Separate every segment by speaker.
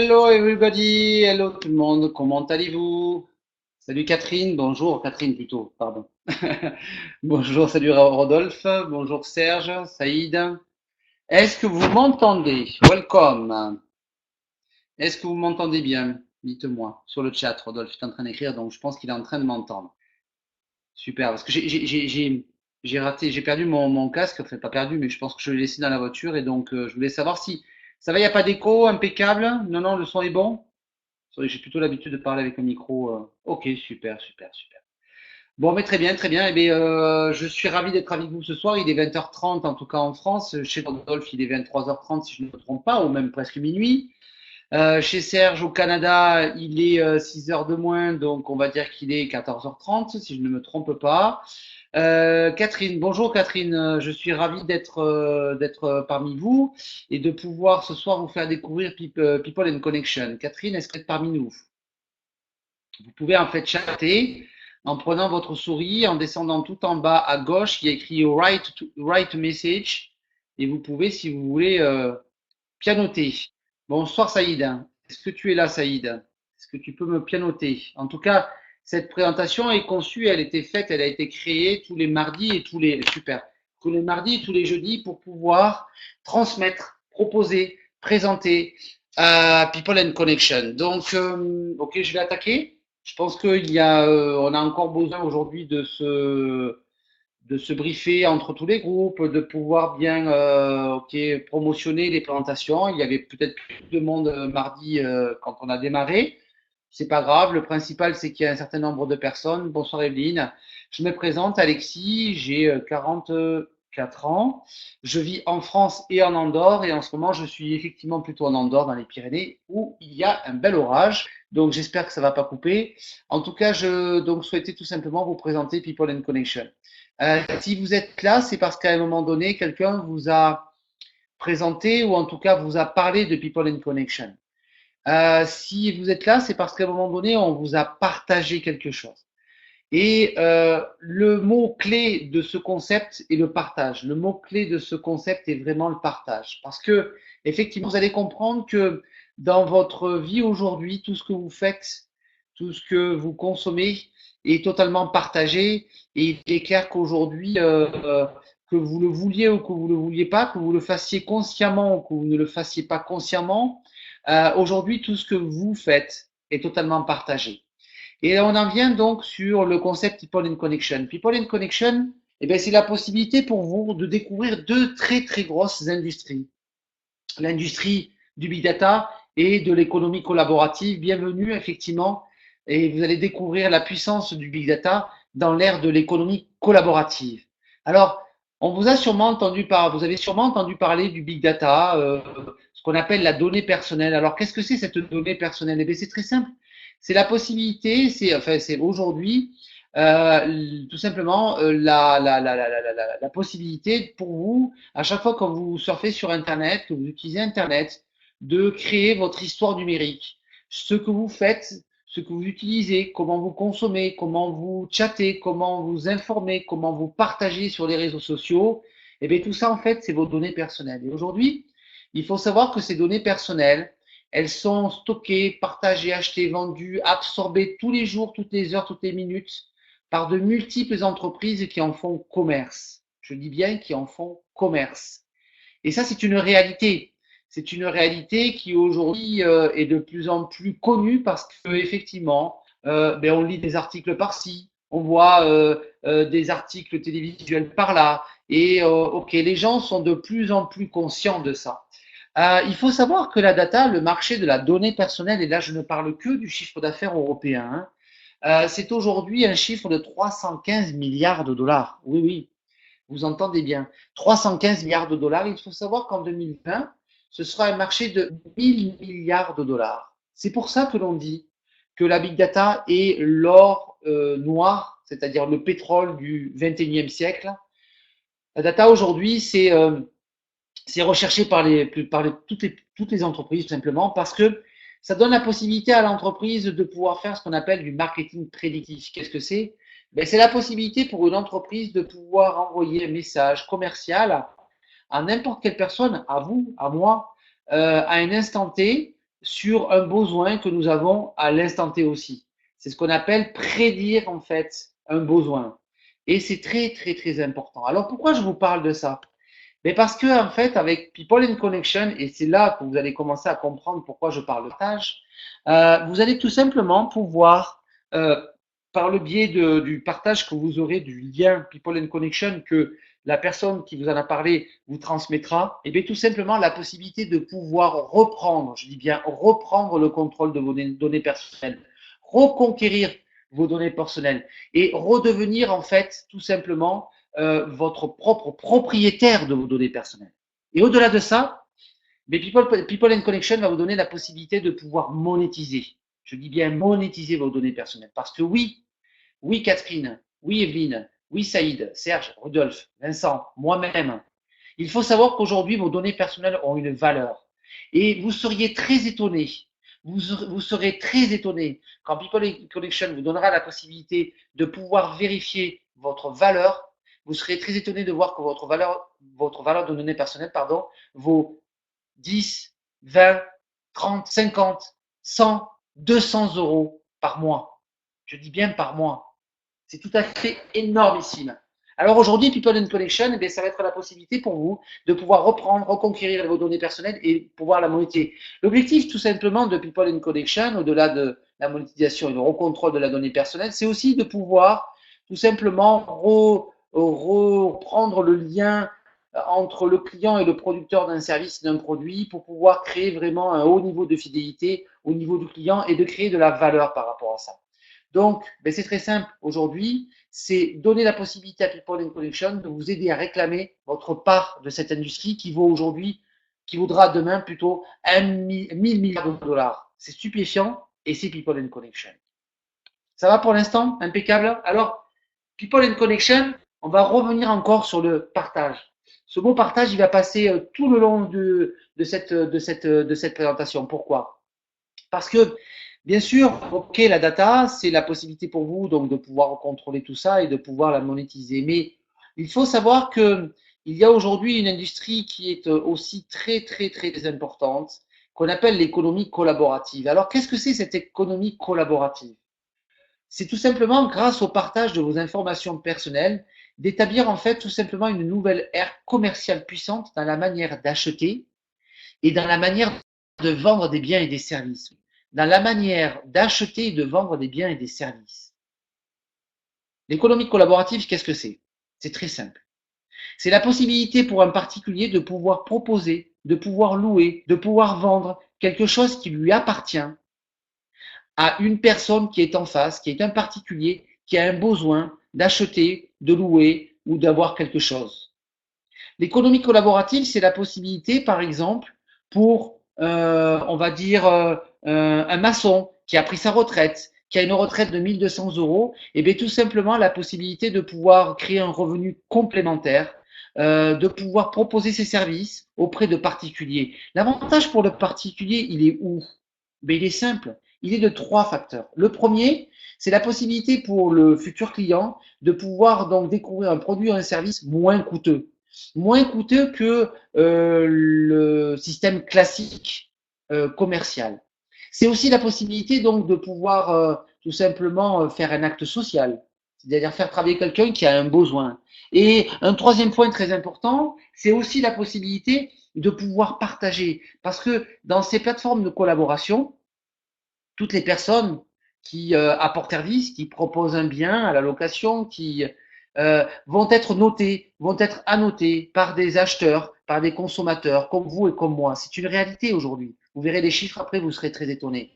Speaker 1: Hello everybody, hello tout le monde, comment allez-vous? Salut Catherine, bonjour Catherine plutôt, pardon. Bonjour, salut Rodolphe, bonjour Serge, Saïd. Est-ce que vous m'entendez? Welcome. Est-ce que vous m'entendez bien? Dites-moi sur le chat, Rodolphe est en train d'écrire, donc je pense qu'il est en train de m'entendre. Super, parce que j'ai raté, j'ai perdu mon casque, enfin pas perdu, mais je pense que je l'ai laissé dans la voiture et donc je voulais savoir si ça va, il n'y a pas d'écho, impeccable? Non, non, le son est bon? C'est vrai que j'ai plutôt l'habitude de parler avec un micro. Ok, super, super, super. Bon, mais très bien, très bien. Eh bien, je suis ravi d'être avec vous ce soir. Il est 20h30, en tout cas en France. Chez Rodolphe, il est 23h30, si je ne me trompe pas, ou même presque minuit. Chez Serge, au Canada, il est 6 heures de moins, donc on va dire qu'il est 14h30, si je ne me trompe pas. Catherine, bonjour Catherine, je suis ravi d'être parmi vous et de pouvoir ce soir vous faire découvrir People and Connection. Catherine, est-ce que vous êtes parmi nous? Vous pouvez en fait chatter en prenant votre souris, en descendant tout en bas à gauche, il y a écrit write message et vous pouvez, si vous voulez, pianoter. Bonsoir Saïd. Est-ce que tu es là, Saïd? Est-ce que tu peux me pianoter? En tout cas, cette présentation est conçue, elle a été faite, elle a été créée tous les mardis et tous les mardis et tous les jeudis pour pouvoir transmettre, proposer, présenter à People and Connection. Donc, ok, je vais attaquer. Je pense on a encore besoin aujourd'hui de se briefer entre tous les groupes, de pouvoir bien ok, promotionner les présentations. Il y avait peut-être plus de monde mardi quand on a démarré. C'est pas grave. Le principal, c'est qu'il y a un certain nombre de personnes. Bonsoir Evelyne. Je me présente, Alexis. J'ai 44 ans. Je vis en France et en Andorre. Et en ce moment, je suis effectivement plutôt en Andorre, dans les Pyrénées, où il y a un bel orage. Donc, j'espère que ça va pas couper. En tout cas, je donc souhaitais tout simplement vous présenter People and Connection. Si vous êtes là, c'est parce qu'à un moment donné, quelqu'un vous a présenté ou en tout cas vous a parlé de People and Connection. Si vous êtes là, c'est parce qu'à un moment donné, on vous a partagé quelque chose. Et le mot-clé de ce concept est le partage. Le mot-clé de ce concept est vraiment le partage. Parce que, effectivement, vous allez comprendre que dans votre vie aujourd'hui, tout ce que vous faites, tout ce que vous consommez est totalement partagé. Et il est clair qu'aujourd'hui, que vous le vouliez ou que vous ne le vouliez pas, que vous le fassiez consciemment ou que vous ne le fassiez pas consciemment, aujourd'hui, tout ce que vous faites est totalement partagé. Et on en vient donc sur le concept People in Connection. People in Connection, eh bien, c'est la possibilité pour vous de découvrir deux très très grosses industries. L'industrie du big data et de l'économie collaborative. Bienvenue, effectivement, et vous allez découvrir la puissance du big data dans l'ère de l'économie collaborative. Alors, vous avez sûrement entendu parler du big data, ce qu'on appelle la donnée personnelle. Alors, qu'est-ce que c'est cette donnée personnelle? Eh bien, c'est très simple. C'est la possibilité, c'est aujourd'hui tout simplement la possibilité pour vous, à chaque fois que vous surfez sur Internet, que vous utilisez Internet, de créer votre histoire numérique. Ce que vous faites, ce que vous utilisez, comment vous consommez, comment vous chattez, comment vous informez, comment vous partagez sur les réseaux sociaux, et bien tout ça en fait c'est vos données personnelles. Et aujourd'hui, il faut savoir que ces données personnelles, elles sont stockées, partagées, achetées, vendues, absorbées tous les jours, toutes les heures, toutes les minutes par de multiples entreprises qui en font commerce. Je dis bien qui en font commerce. Et ça, c'est une réalité. C'est une réalité qui aujourd'hui est de plus en plus connue parce que effectivement, on lit des articles par-ci, on voit des articles télévisuels par-là, et ok, les gens sont de plus en plus conscients de ça. Il faut savoir que la data, le marché de la donnée personnelle, et là je ne parle que du chiffre d'affaires européen, hein, c'est aujourd'hui un chiffre de 315 milliards de dollars. Oui, oui, vous entendez bien. 315 milliards de dollars. Il faut savoir qu'en 2020, ce sera un marché de 1000 milliards de dollars. C'est pour ça que l'on dit que la big data est l'or noir, c'est-à-dire le pétrole du 21e siècle. La data aujourd'hui, c'est recherché toutes les entreprises tout simplement parce que ça donne la possibilité à l'entreprise de pouvoir faire ce qu'on appelle du marketing prédictif. Qu'est-ce que c'est? Ben, c'est la possibilité pour une entreprise de pouvoir envoyer un message commercial à n'importe quelle personne, à vous, à moi, à un instant T, sur un besoin que nous avons à l'instant T aussi. C'est ce qu'on appelle prédire en fait un besoin. Et c'est très très très important. Alors pourquoi je vous parle de ça? Mais parce que en fait, avec People in Connection, et c'est là que vous allez commencer à comprendre pourquoi je parle de partage, vous allez tout simplement pouvoir, euh, par le biais du partage que vous aurez du lien People in Connection que la personne qui vous en a parlé vous transmettra, et bien tout simplement la possibilité de pouvoir reprendre, je dis bien reprendre le contrôle de vos données personnelles, reconquérir vos données personnelles et redevenir en fait tout simplement votre propre propriétaire de vos données personnelles. Et au-delà de ça, mais People and Connection va vous donner la possibilité de pouvoir monétiser. Je dis bien monétiser vos données personnelles. Parce que oui, oui Catherine, oui Evelyne, oui Saïd, Serge, Rodolphe, Vincent, moi-même, il faut savoir qu'aujourd'hui, vos données personnelles ont une valeur. Et vous seriez très étonné, vous serez très étonné quand People Connection vous donnera la possibilité de pouvoir vérifier votre valeur. Vous serez très étonné de voir que votre valeur de données personnelles, pardon, vaut 10, 20, 30, 50, 100, 200 euros par mois. Je dis bien par mois. C'est tout à fait énormissime. Alors aujourd'hui, People and Connection, eh bien, ça va être la possibilité pour vous de pouvoir reprendre, reconquérir vos données personnelles et pouvoir la monétiser. L'objectif tout simplement de People and Connection, au-delà de la monétisation et le recontrôle de la donnée personnelle, c'est aussi de pouvoir tout simplement reprendre le lien entre le client et le producteur d'un service et d'un produit pour pouvoir créer vraiment un haut niveau de fidélité au niveau du client et de créer de la valeur par rapport à ça. Donc, ben c'est très simple aujourd'hui, c'est donner la possibilité à People in Connection de vous aider à réclamer votre part de cette industrie qui vaut aujourd'hui, qui vaudra demain plutôt 1000 milliards de dollars. C'est stupéfiant et c'est People in Connection. Ça va pour l'instant? Impeccable. Alors, People in Connection, on va revenir encore sur le partage. Ce mot partage, il va passer tout le long de cette présentation. Pourquoi? Parce que, bien sûr, OK, la data, c'est la possibilité pour vous donc de pouvoir contrôler tout ça et de pouvoir la monétiser. Mais il faut savoir que il y a aujourd'hui une industrie qui est aussi très, très, très importante, qu'on appelle l'économie collaborative. Alors, qu'est-ce que c'est cette économie collaborative? C'est tout simplement grâce au partage de vos informations personnelles, d'établir en fait tout simplement une nouvelle ère commerciale puissante dans la manière d'acheter et dans la manière de vendre des biens et des services. Dans la manière d'acheter et de vendre des biens et des services. L'économie collaborative, qu'est-ce que c'est? C'est très simple. C'est la possibilité pour un particulier de pouvoir proposer, de pouvoir louer, de pouvoir vendre quelque chose qui lui appartient à une personne qui est en face, qui est un particulier, qui a un besoin d'acheter, de louer ou d'avoir quelque chose. L'économie collaborative, c'est la possibilité, par exemple, pour, on va dire, un maçon qui a pris sa retraite, qui a une retraite de 1200 euros, et bien tout simplement la possibilité de pouvoir créer un revenu complémentaire, de pouvoir proposer ses services auprès de particuliers. L'avantage pour le particulier, il est où? Ben, il est simple. Il est de trois facteurs. Le premier, c'est la possibilité pour le futur client de pouvoir donc découvrir un produit ou un service moins coûteux. Moins coûteux que le système classique commercial. C'est aussi la possibilité donc de pouvoir tout simplement faire un acte social, c'est-à-dire faire travailler quelqu'un qui a un besoin. Et un troisième point très important, c'est aussi la possibilité de pouvoir partager. Parce que dans ces plateformes de collaboration, toutes les personnes qui apportent service, qui proposent un bien à la location, qui vont être notées, vont être annotées par des acheteurs, par des consommateurs, comme vous et comme moi. C'est une réalité aujourd'hui. Vous verrez les chiffres après, vous serez très étonnés.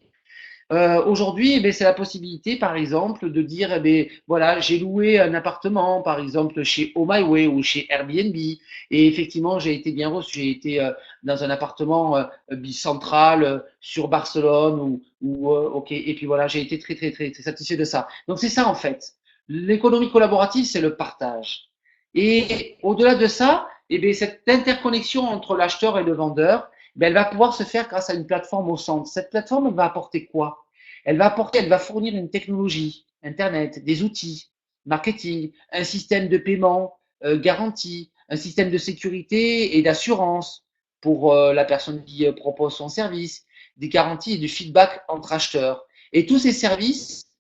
Speaker 1: Aujourd'hui, eh c'est la possibilité, par exemple, de dire, voilà, j'ai loué un appartement, par exemple, chez Oh My Way ou chez Airbnb, et effectivement, j'ai été bien reçu. J'ai été dans un appartement bicentral sur Barcelone, ok, et puis voilà, j'ai été très, très, très, très satisfait de ça. Donc c'est ça en fait. L'économie collaborative, c'est le partage. Et au-delà de ça, cette interconnexion entre l'acheteur et le vendeur, elle va pouvoir se faire grâce à une plateforme au centre. Cette plateforme, elle va apporter quoi? Elle va fournir une technologie, Internet, des outils, marketing, un système de paiement garanti, un système de sécurité et d'assurance pour la personne qui propose son service, des garanties et du feedback entre acheteurs. Et tous ces services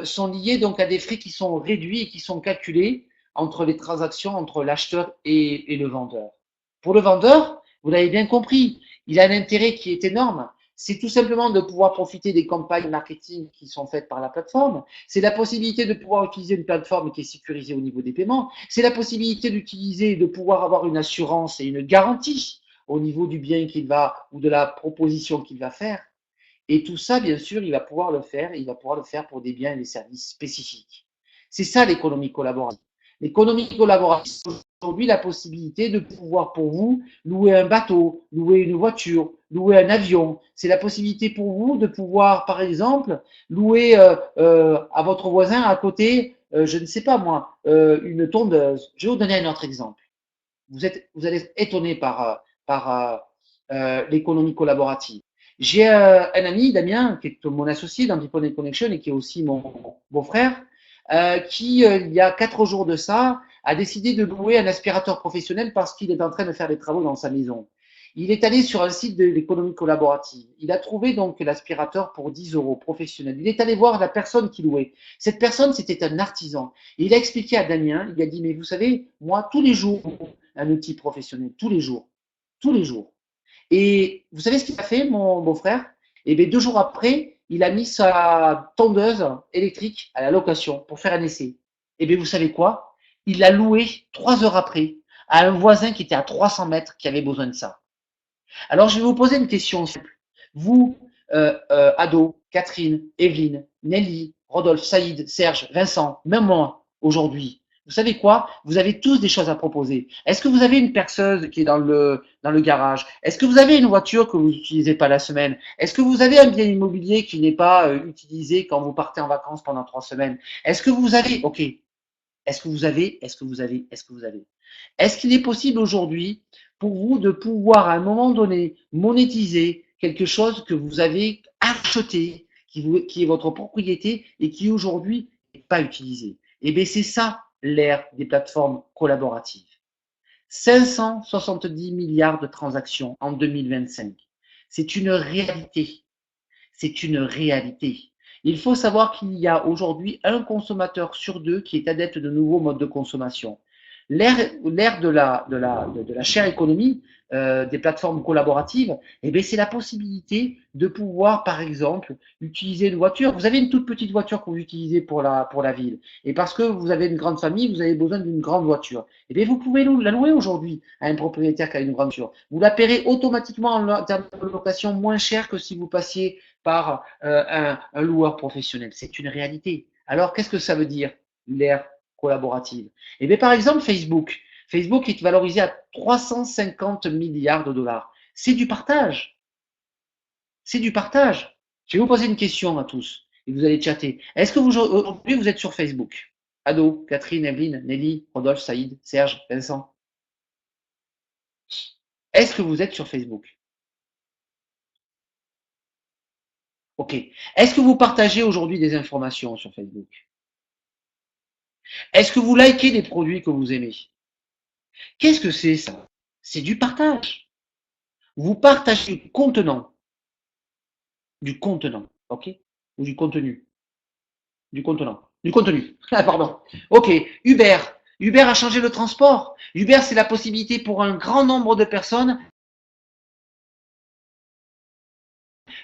Speaker 1: sont liés donc à des frais qui sont réduits et qui sont calculés entre les transactions entre l'acheteur et le vendeur. Pour le vendeur, vous l'avez bien compris, il a un intérêt qui est énorme. C'est tout simplement de pouvoir profiter des campagnes marketing qui sont faites par la plateforme. C'est la possibilité de pouvoir utiliser une plateforme qui est sécurisée au niveau des paiements. C'est la possibilité d'utiliser, de pouvoir avoir une assurance et une garantie au niveau du bien qu'il va ou de la proposition qu'il va faire. Et tout ça, bien sûr, il va pouvoir le faire. Il va pouvoir le faire pour des biens et des services spécifiques. C'est ça l'économie collaborative. L'économie collaborative, c'est aujourd'hui la possibilité de pouvoir pour vous louer un bateau, louer une voiture, louer un avion. C'est la possibilité pour vous de pouvoir, par exemple, louer à votre voisin à côté, je ne sais pas moi, une tondeuse. Je vais vous donner un autre exemple. Vous allez être étonné par l'économie collaborative. J'ai un ami, Damien, qui est mon associé dans People Connection et qui est aussi mon beau-frère, qui, il y a 4 jours de ça, a décidé de louer un aspirateur professionnel parce qu'il est en train de faire des travaux dans sa maison. Il est allé sur un site de l'économie collaborative. Il a trouvé donc l'aspirateur pour 10 euros professionnel. Il est allé voir la personne qui louait. Cette personne, c'était un artisan. Et il a expliqué à Damien, il a dit, mais vous savez, moi, tous les jours, un outil professionnel, tous les jours. Tous les jours. Et vous savez ce qu'il a fait, mon beau-frère? Et bien, 2 jours après, il a mis sa tondeuse électrique à la location pour faire un essai. Et bien, vous savez quoi? Il l'a loué 3 heures après à un voisin qui était à 300 mètres qui avait besoin de ça. Alors, je vais vous poser une question simple. Vous, Ado, Catherine, Evelyne, Nelly, Rodolphe, Saïd, Serge, Vincent, même moi, aujourd'hui, vous savez quoi? Vous avez tous des choses à proposer. Est-ce que vous avez une perceuse qui est dans le garage? Est-ce que vous avez une voiture que vous n'utilisez pas la semaine? Est-ce que vous avez un bien immobilier qui n'est pas utilisé quand vous partez en vacances pendant 3 semaines? Est-ce que vous avez, ok, est-ce qu'il est possible aujourd'hui pour vous de pouvoir à un moment donné monétiser quelque chose que vous avez acheté, qui est votre propriété et qui aujourd'hui n'est pas utilisé? Eh bien, c'est ça l'ère des plateformes collaboratives. 570 milliards de transactions en 2025. C'est une réalité. C'est une réalité. Il faut savoir qu'il y a aujourd'hui un consommateur sur deux qui est adepte de nouveaux modes de consommation. L'ère de la share économie, des plateformes collaboratives, eh bien, c'est la possibilité de pouvoir, par exemple, utiliser une voiture. Vous avez une toute petite voiture que vous utilisez pour la ville. Et parce que vous avez une grande famille, vous avez besoin d'une grande voiture. Eh bien, vous pouvez la louer aujourd'hui à un propriétaire qui a une grande voiture. Vous la paierez automatiquement en termes de location moins cher que si vous passiez par un loueur professionnel. C'est une réalité. Alors, qu'est-ce que ça veut dire, l'ère collaborative? Eh bien, par exemple, Facebook. Facebook est valorisé à 350 milliards de dollars. C'est du partage. C'est du partage. Je vais vous poser une question à tous et vous allez chatter. Est-ce que aujourd'hui vous êtes sur Facebook? Ado, Catherine, Evelyne, Nelly, Rodolphe, Saïd, Serge, Vincent. Est-ce que vous êtes sur Facebook? Ok. Est-ce que vous partagez aujourd'hui des informations sur Facebook? Est-ce que vous likez des produits que vous aimez? Qu'est-ce que c'est ça? C'est du partage. Vous partagez du contenant, ok? Ou du contenu, du contenu. Ah, pardon. Ok. Uber. Uber a changé le transport. Uber, c'est la possibilité pour un grand nombre de personnes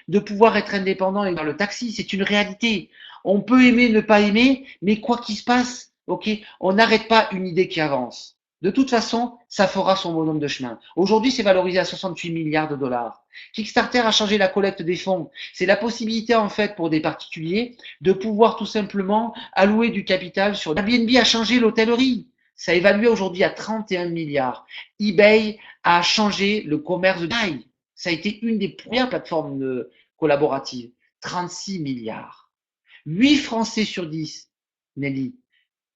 Speaker 1: de pouvoir être indépendant et dans le taxi. C'est une réalité. On peut aimer, ne pas aimer, mais quoi qu'il se passe, ok, on n'arrête pas une idée qui avance. De toute façon, ça fera son bonhomme de chemin. Aujourd'hui, c'est valorisé à 68 milliards de dollars. Kickstarter a changé la collecte des fonds. C'est la possibilité, en fait, pour des particuliers de pouvoir tout simplement allouer du capital sur Airbnb a changé l'hôtellerie. Ça évalue aujourd'hui à 31 milliards. eBay a changé le commerce de taille. Ça a été une des premières plateformes collaboratives. 36 milliards. 8 Français sur 10, Nelly,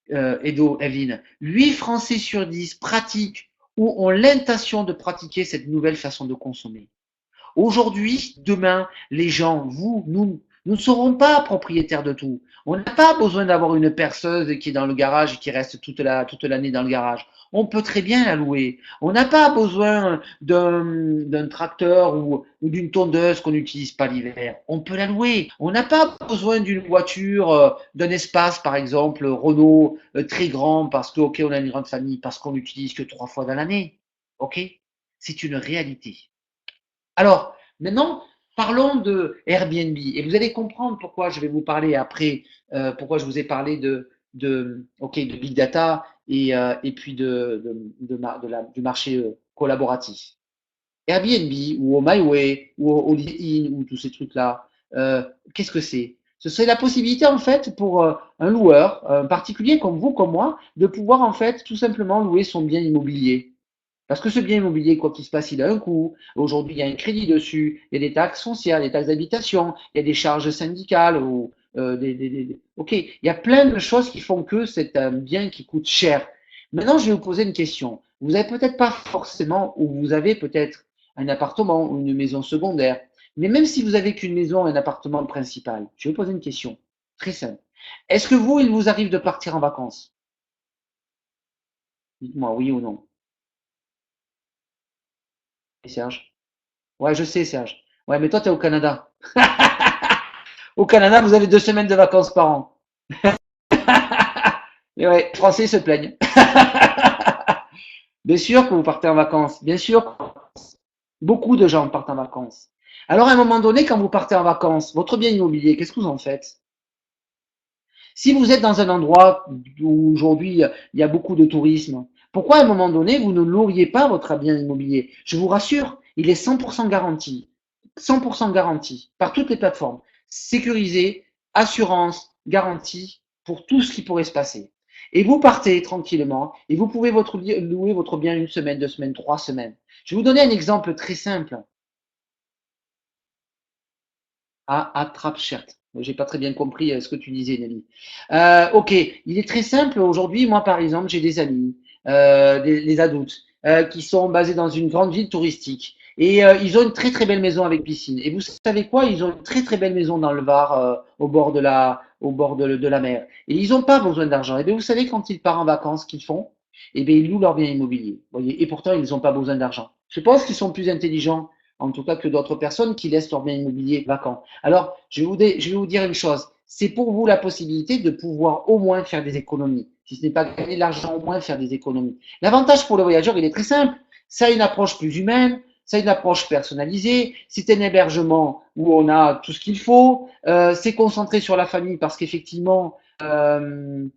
Speaker 1: Edo, Evelyne, 8 Français sur 10 pratiquent ou ont l'intention de pratiquer cette nouvelle façon de consommer. Aujourd'hui, demain, les gens, vous, nous, Nous ne serons pas propriétaires de tout. On n'a pas besoin d'avoir une perceuse qui est dans le garage et qui reste toute l'année dans le garage. On peut très bien la louer. On n'a pas besoin d'un tracteur ou d'une tondeuse qu'on n'utilise pas l'hiver. On peut la louer. On n'a pas besoin d'une voiture, d'un espace, par exemple, Renault, très grand parce que, ok, on a une grande famille, parce qu'on l'utilise que 3 fois dans l'année. Ok? C'est une réalité. Alors, maintenant, parlons de Airbnb. Et vous allez comprendre pourquoi je vais vous parler après, pourquoi je vous ai parlé de Big Data et puis du marché collaboratif. Airbnb ou MyWay ou Holiday Inn ou tous ces trucs-là, qu'est-ce que c'est? Ce serait la possibilité en fait pour un loueur, un particulier comme vous, comme moi, de pouvoir en fait tout simplement louer son bien immobilier. Parce que ce bien immobilier, quoi qu'il se passe, il a un coût. Aujourd'hui, il y a un crédit dessus, il y a des taxes foncières, des taxes d'habitation, il y a des charges syndicales ou Ok, il y a plein de choses qui font que c'est un bien qui coûte cher. Maintenant, je vais vous poser une question. Vous n'avez peut-être pas forcément, ou vous avez peut-être un appartement ou une maison secondaire. Mais même si vous avez qu'une maison et un appartement principal, je vais vous poser une question très simple. Est-ce que vous, il vous arrive de partir en vacances? Dites-moi oui ou non. Et Serge? Ouais, je sais, Serge. Ouais, mais toi, tu es au Canada. Au Canada, vous avez 2 semaines de vacances par an. Et ouais, les Français se plaignent. Bien sûr que vous partez en vacances. Bien sûr, beaucoup de gens partent en vacances. Alors, à un moment donné, quand vous partez en vacances, votre bien immobilier, qu'est-ce que vous en faites? Si vous êtes dans un endroit où aujourd'hui il y a beaucoup de tourisme, pourquoi à un moment donné vous ne loueriez pas votre bien immobilier? Je vous rassure, il est 100% garanti. 100% garanti par toutes les plateformes. Sécurisé, assurance, garantie pour tout ce qui pourrait se passer. Et vous partez tranquillement et vous pouvez louer votre bien 1 semaine, 2 semaines, 3 semaines. Je vais vous donner un exemple très simple. Ah, attrape shirt. J'ai pas très bien compris ce que tu disais, Nelly. Ok, il est très simple. Aujourd'hui, moi, par exemple, j'ai des amis, des adultes, qui sont basés dans une grande ville touristique. Et ils ont une très très belle maison avec piscine. Et vous savez quoi? Ils ont une très très belle maison dans le Var, au bord de la mer. Et ils n'ont pas besoin d'argent. Et bien, vous savez, quand ils partent en vacances, qu'ils font? Eh bien, ils louent leur bien immobilier. Voyez. Et pourtant, ils n'ont pas besoin d'argent. Je pense qu'ils sont plus intelligents, en tout cas, que d'autres personnes qui laissent leur bien immobilier vacant. Alors, je vais vous dire une chose. C'est pour vous la possibilité de pouvoir au moins faire des économies. Si ce n'est pas gagner de l'argent, au moins faire des économies. L'avantage pour le voyageur, il est très simple. Ça a une approche plus humaine, ça a une approche personnalisée. C'est un hébergement où on a tout ce qu'il faut. C'est concentré sur la famille parce qu'effectivement, eh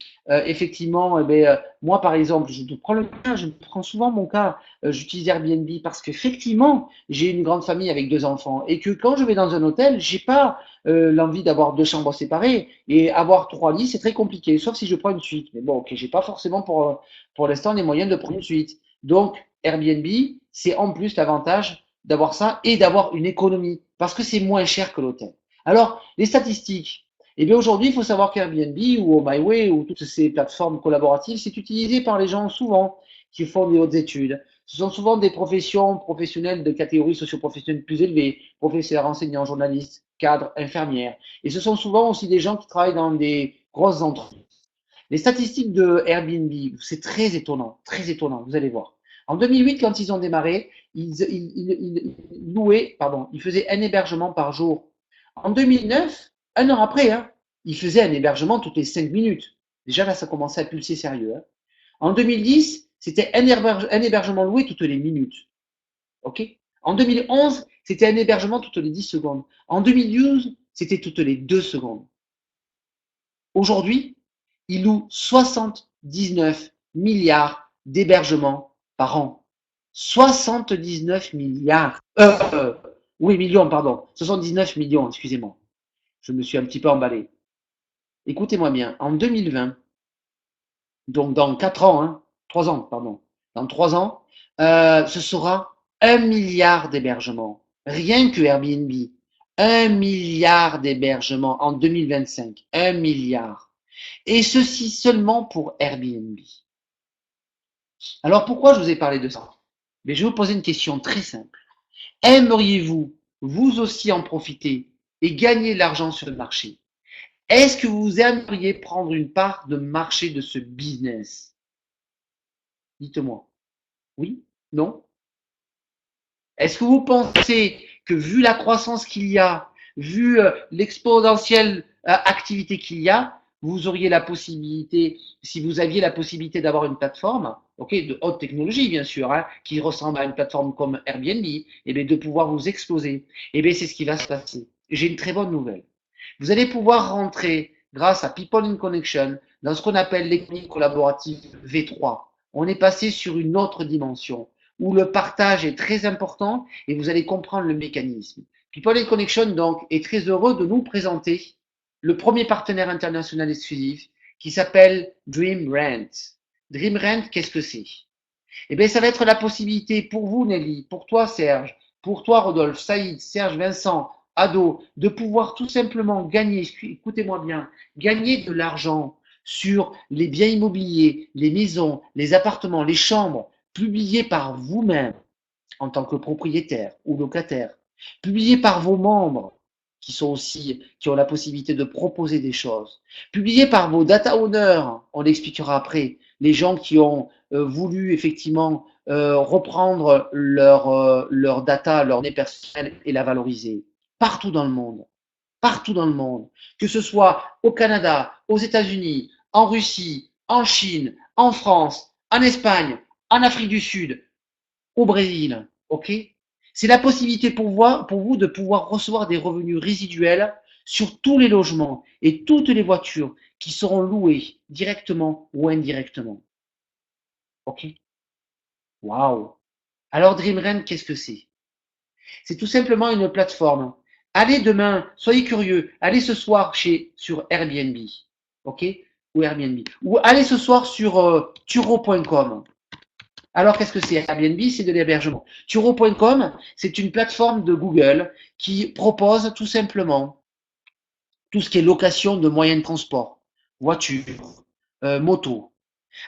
Speaker 1: bien, moi par exemple, je prends souvent mon cas, j'utilise Airbnb parce qu'effectivement, j'ai une grande famille avec 2 enfants et que quand je vais dans un hôtel, j'ai pas l'envie d'avoir 2 chambres séparées et avoir 3 lits, c'est très compliqué, sauf si je prends une suite. Mais bon, ok, j'ai pas forcément pour l'instant les moyens de prendre une suite. Donc, Airbnb, c'est en plus l'avantage d'avoir ça et d'avoir une économie parce que c'est moins cher que l'hôtel. Alors, les statistiques. Eh bien, aujourd'hui, il faut savoir qu'Airbnb ou MyWay ou toutes ces plateformes collaboratives, c'est utilisé par les gens souvent qui font des hautes études. Ce sont souvent des professions professionnelles de catégorie socio-professionnelle plus élevée, professeurs, enseignants, journalistes, cadres, infirmières. Et ce sont souvent aussi des gens qui travaillent dans des grosses entreprises. Les statistiques de Airbnb, c'est très étonnant, vous allez voir. En 2008, quand ils ont démarré, ils louaient, pardon, ils faisaient un hébergement par jour. En 2009, un an après, hein, ils faisaient un hébergement toutes les 5 minutes. Déjà là, ça commençait à pulser sérieux. Hein. En 2010, c'était un hébergement loué toutes les minutes. OK? En 2011, c'était un hébergement toutes les 10 secondes. En 2012, c'était toutes les 2 secondes. Aujourd'hui, ils louent 79 milliards d'hébergements par an. 79 milliards. Oui, millions, pardon. 79 millions, excusez-moi. Je me suis un petit peu emballé. Écoutez-moi bien. En 2020, donc dans 4 ans, hein, 3 ans, pardon. Dans 3 ans, ce sera 1 milliard d'hébergements. Rien que Airbnb. 1 milliard d'hébergements en 2025. 1 milliard. Et ceci seulement pour Airbnb. Alors pourquoi je vous ai parlé de ça? Mais je vais vous poser une question très simple. Aimeriez-vous, vous aussi, en profiter et gagner de l'argent sur le marché. Est-ce que vous aimeriez prendre une part de marché de ce business? Dites-moi. Oui? Non? Est-ce que vous pensez que vu la croissance qu'il y a, vu l'exponentielle activité qu'il y a, vous auriez la possibilité, si vous aviez la possibilité d'avoir une plateforme, ok, de haute technologie bien sûr, hein, qui ressemble à une plateforme comme Airbnb, et bien de pouvoir vous exploser. Et bien c'est ce qui va se passer. J'ai une très bonne nouvelle. Vous allez pouvoir rentrer grâce à People in Connection dans ce qu'on appelle l'économie collaborative V3. On est passé sur une autre dimension où le partage est très important et vous allez comprendre le mécanisme. People in Connection donc est très heureux de nous présenter le premier partenaire international exclusif qui s'appelle Dream Rent. Dream Rent, qu'est-ce que c'est? Eh bien, ça va être la possibilité pour vous, Nelly, pour toi, Serge, pour toi, Rodolphe, Saïd, Serge, Vincent, Ado, de pouvoir tout simplement gagner, écoutez-moi bien, gagner de l'argent sur les biens immobiliers, les maisons, les appartements, les chambres, publiés par vous-même en tant que propriétaire ou locataire, publiés par vos membres qui sont aussi, qui ont la possibilité de proposer des choses, publiés par vos data owners, on l'expliquera après, les gens qui ont voulu effectivement reprendre leur data, leur données personnelles et la valoriser partout dans le monde, que ce soit au Canada, aux États-Unis, en Russie, en Chine, en France, en Espagne, en Afrique du Sud, au Brésil, ok? C'est la possibilité pour vous de pouvoir recevoir des revenus résiduels sur tous les logements et toutes les voitures qui seront louées directement ou indirectement. Ok? Waouh! Alors DreamRent, qu'est-ce que c'est? C'est tout simplement une plateforme. Allez demain, soyez curieux, allez ce soir sur Airbnb, ok? Ou Airbnb. Ou allez ce soir sur turo.com. Alors, qu'est-ce que c'est Airbnb? C'est de l'hébergement. Turo.com, c'est une plateforme de Google qui propose tout simplement tout ce qui est location de moyens de transport, voiture, moto.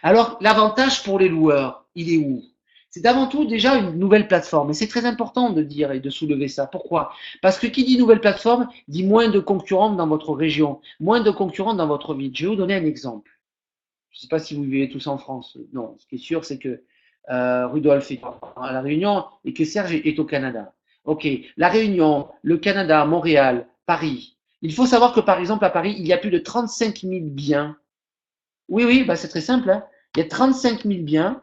Speaker 1: Alors, l'avantage pour les loueurs, il est où? C'est avant tout déjà une nouvelle plateforme. Et c'est très important de dire et de soulever ça. Pourquoi? Parce que qui dit nouvelle plateforme dit moins de concurrents dans votre région, moins de concurrents dans votre ville. Je vais vous donner un exemple. Je ne sais pas si vous vivez tous en France. Non, ce qui est sûr, c'est que Rudolf est à La Réunion et que Serge est au Canada. Ok, La Réunion, le Canada, Montréal, Paris. Il faut savoir que par exemple à Paris, il y a plus de 35 000 biens. Oui, oui, bah c'est très simple, hein. Il y a 35 000 biens.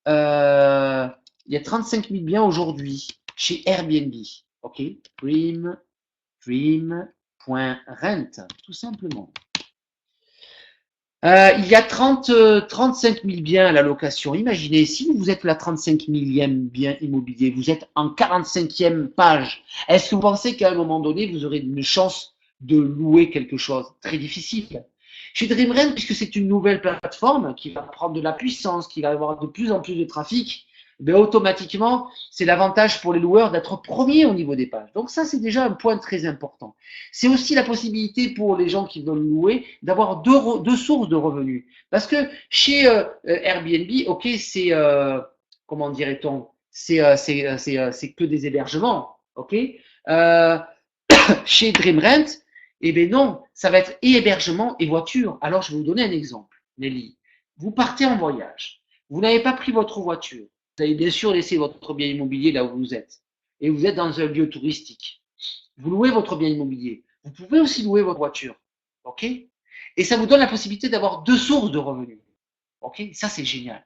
Speaker 1: euh, il y a 35 000 biens aujourd'hui chez Airbnb. Ok, dream.rent, tout simplement. Il y a 35 000 biens à la location. Imaginez, si vous êtes la 35 millième bien immobilier, vous êtes en 45e page. Est-ce que vous pensez qu'à un moment donné, vous aurez une chance de louer quelque chose? Très difficile. Chez DreamRent, puisque c'est une nouvelle plateforme qui va prendre de la puissance, qui va avoir de plus en plus de trafic, ben automatiquement, c'est l'avantage pour les loueurs d'être premiers au niveau des pages. Donc ça, c'est déjà un point très important. C'est aussi la possibilité pour les gens qui veulent louer d'avoir deux sources de revenus. Parce que chez Airbnb, ok, c'est, comment dirait-on, c'est que des hébergements, ok. Euh, Chez DreamRent, eh bien non, ça va être et hébergement et voiture. Alors je vais vous donner un exemple, Nelly. Vous partez en voyage, vous n'avez pas pris votre voiture, vous avez bien sûr laissé votre bien immobilier là où vous êtes, et vous êtes dans un lieu touristique. Vous louez votre bien immobilier. Vous pouvez aussi louer votre voiture. OK? Et ça vous donne la possibilité d'avoir deux sources de revenus. OK? Ça, c'est génial.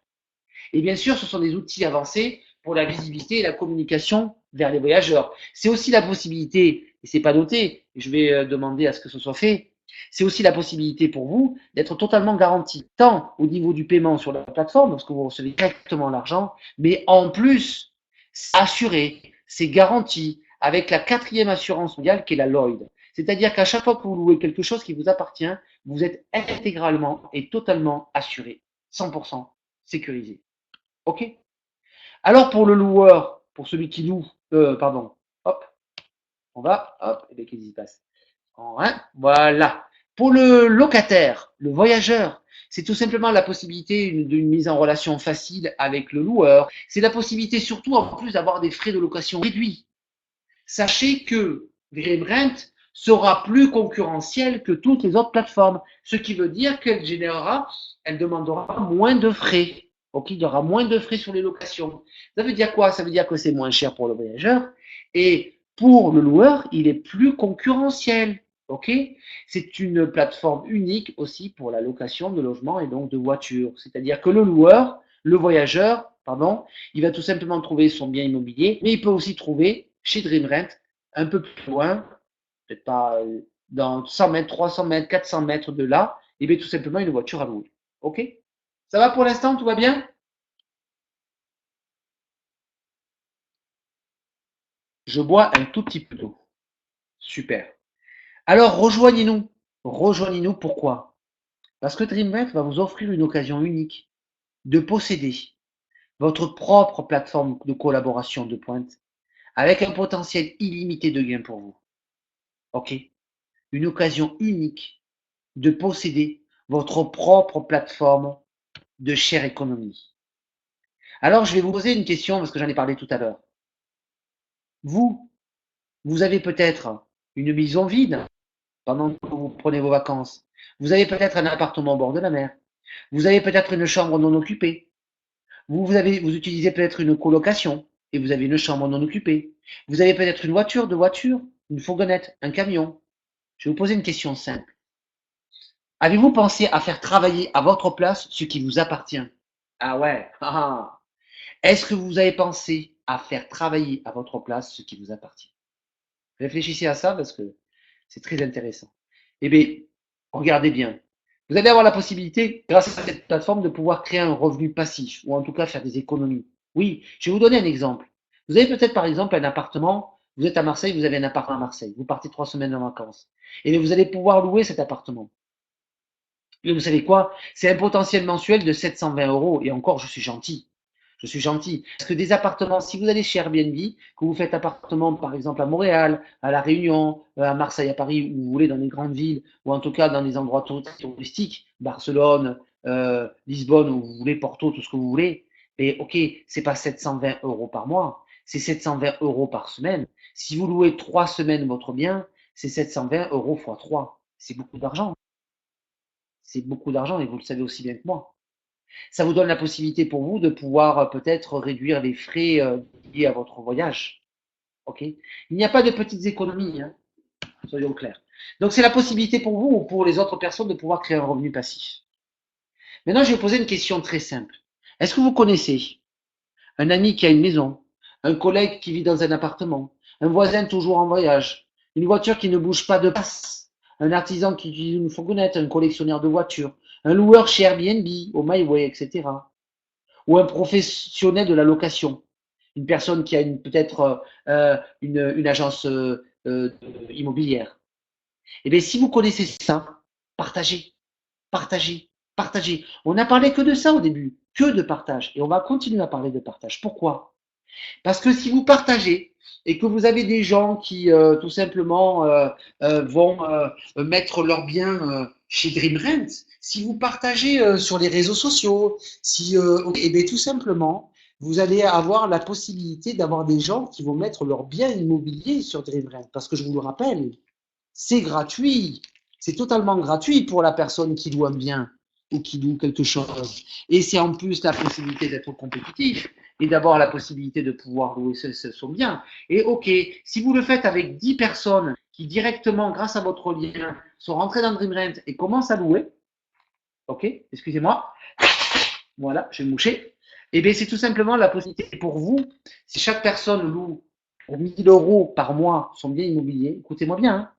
Speaker 1: Et bien sûr, ce sont des outils avancés pour la visibilité et la communication vers les voyageurs. C'est aussi la possibilité, et c'est pas noté, je vais demander à ce que ce soit fait, c'est aussi la possibilité pour vous d'être totalement garanti, tant au niveau du paiement sur la plateforme, parce que vous recevez directement l'argent, mais en plus, assuré, c'est garanti avec la quatrième assurance mondiale qui est la Lloyd. C'est-à-dire qu'à chaque fois que vous louez quelque chose qui vous appartient, vous êtes intégralement et totalement assuré, 100% sécurisé. OK? Alors pour le loueur, pour celui qui loue, pardon, hop, on va, hop, et bien qu'est-ce qui se passe? Voilà. Pour le locataire, le voyageur, c'est tout simplement la possibilité d'une mise en relation facile avec le loueur. C'est la possibilité surtout en plus d'avoir des frais de location réduits. Sachez que les rent sera plus concurrentielle que toutes les autres plateformes. Ce qui veut dire elle demandera moins de frais. Ok, il y aura moins de frais sur les locations. Ça veut dire quoi? Ça veut dire que c'est moins cher pour le voyageur et pour le loueur, il est plus concurrentiel. Ok, c'est une plateforme unique aussi pour la location de logements et donc de voitures. C'est-à-dire que le voyageur, pardon, il va tout simplement trouver son bien immobilier, mais il peut aussi trouver chez DreamRent un peu plus loin, peut-être pas dans 100 mètres, 300 mètres, 400 mètres de là, et bien tout simplement une voiture à louer. Ok? Ça va pour l'instant? Tout va bien? Je bois un tout petit peu d'eau. Super. Alors rejoignez-nous. Rejoignez-nous pourquoi? Parce que DreamRent va vous offrir une occasion unique de posséder votre propre plateforme de collaboration de pointe avec un potentiel illimité de gains pour vous. Ok? Une occasion unique de posséder votre propre plateforme de share economy. Alors, je vais vous poser une question parce que j'en ai parlé tout à l'heure. Vous, vous avez peut-être une maison vide pendant que vous prenez vos vacances. Vous avez peut-être un appartement au bord de la mer. Vous avez peut-être une chambre non occupée. Vous utilisez peut-être une colocation et vous avez une chambre non occupée. Vous avez peut-être une voiture, deux voitures, une fourgonnette, un camion. Je vais vous poser une question simple. Avez-vous pensé à faire travailler à votre place ce qui vous appartient? Ah ouais. Est-ce que vous avez pensé à faire travailler à votre place ce qui vous appartient? Réfléchissez à ça parce que c'est très intéressant. Eh bien, regardez bien. Vous allez avoir la possibilité, grâce à cette plateforme, de pouvoir créer un revenu passif ou en tout cas faire des économies. Oui, je vais vous donner un exemple. Vous avez peut-être par exemple un appartement, vous êtes à Marseille, vous avez un appartement à Marseille, vous partez 3 semaines en vacances. Et vous allez pouvoir louer cet appartement. Et vous savez quoi? C'est un potentiel mensuel de 720 euros. Et encore, je suis gentil. Je suis gentil. Parce que des appartements, si vous allez chez Airbnb, que vous faites appartement par exemple à Montréal, à La Réunion, à Marseille, à Paris, où vous voulez, dans des grandes villes, ou en tout cas dans des endroits touristiques, Barcelone, Lisbonne, où vous voulez, Porto, tout ce que vous voulez, et ok, c'est pas 720 euros par mois, c'est 720 euros par semaine. Si vous louez 3 semaines votre bien, c'est 720 euros fois 3. C'est beaucoup d'argent. C'est beaucoup d'argent et vous le savez aussi bien que moi. Ça vous donne la possibilité pour vous de pouvoir peut-être réduire les frais liés à votre voyage. Ok? Il n'y a pas de petites économies, hein, soyons clairs. Donc c'est la possibilité pour vous ou pour les autres personnes de pouvoir créer un revenu passif. Maintenant, je vais vous poser une question très simple. Est-ce que vous connaissez un ami qui a une maison, un collègue qui vit dans un appartement, un voisin toujours en voyage, une voiture qui ne bouge pas de place, un artisan qui utilise une fourgonnette, un collectionneur de voitures, un loueur chez Airbnb, au MyWay, etc. Ou un professionnel de la location, une personne qui a peut-être une agence immobilière. Eh bien, si vous connaissez ça, partagez, partagez, partagez. On n'a parlé que de ça au début, que de partage. Et on va continuer à parler de partage. Pourquoi? Parce que si vous partagez et que vous avez des gens qui tout simplement vont mettre leurs biens chez DreamRent, si vous partagez sur les réseaux sociaux, si et bien tout simplement vous allez avoir la possibilité d'avoir des gens qui vont mettre leurs biens immobiliers sur DreamRent. Parce que je vous le rappelle, c'est gratuit, c'est totalement gratuit pour la personne qui loue un bien ou qui loue quelque chose. Et c'est en plus la possibilité d'être compétitif et d'avoir la possibilité de pouvoir louer son bien. Et ok, si vous le faites avec 10 personnes qui directement, grâce à votre lien, sont rentrées dans DreamRent et commencent à louer, ok, excusez-moi, voilà, je vais me moucher, et bien c'est tout simplement la possibilité pour vous, si chaque personne loue pour 1000 euros par mois son bien immobilier, écoutez-moi bien, hein,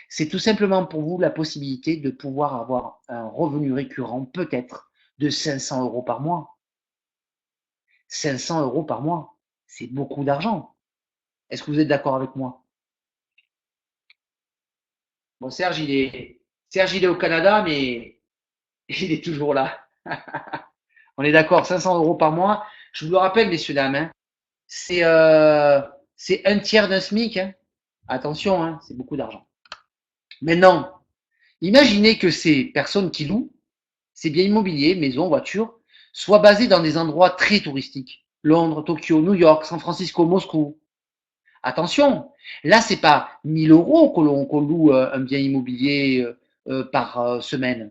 Speaker 1: c'est tout simplement pour vous la possibilité de pouvoir avoir un revenu récurrent peut-être de 500 euros par mois. 500 euros par mois, c'est beaucoup d'argent. Est-ce que vous êtes d'accord avec moi? Bon, Serge, il est au Canada, mais il est toujours là. On est d'accord, 500 euros par mois. Je vous le rappelle, messieurs, dames, hein, c'est un tiers d'un SMIC. Hein. Attention, hein, c'est beaucoup d'argent. Maintenant, imaginez que ces personnes qui louent ces biens immobiliers, maisons, voitures, soient basés dans des endroits très touristiques. Londres, Tokyo, New York, San Francisco, Moscou. Attention, là, c'est pas 1000 € qu'on loue un bien immobilier par semaine,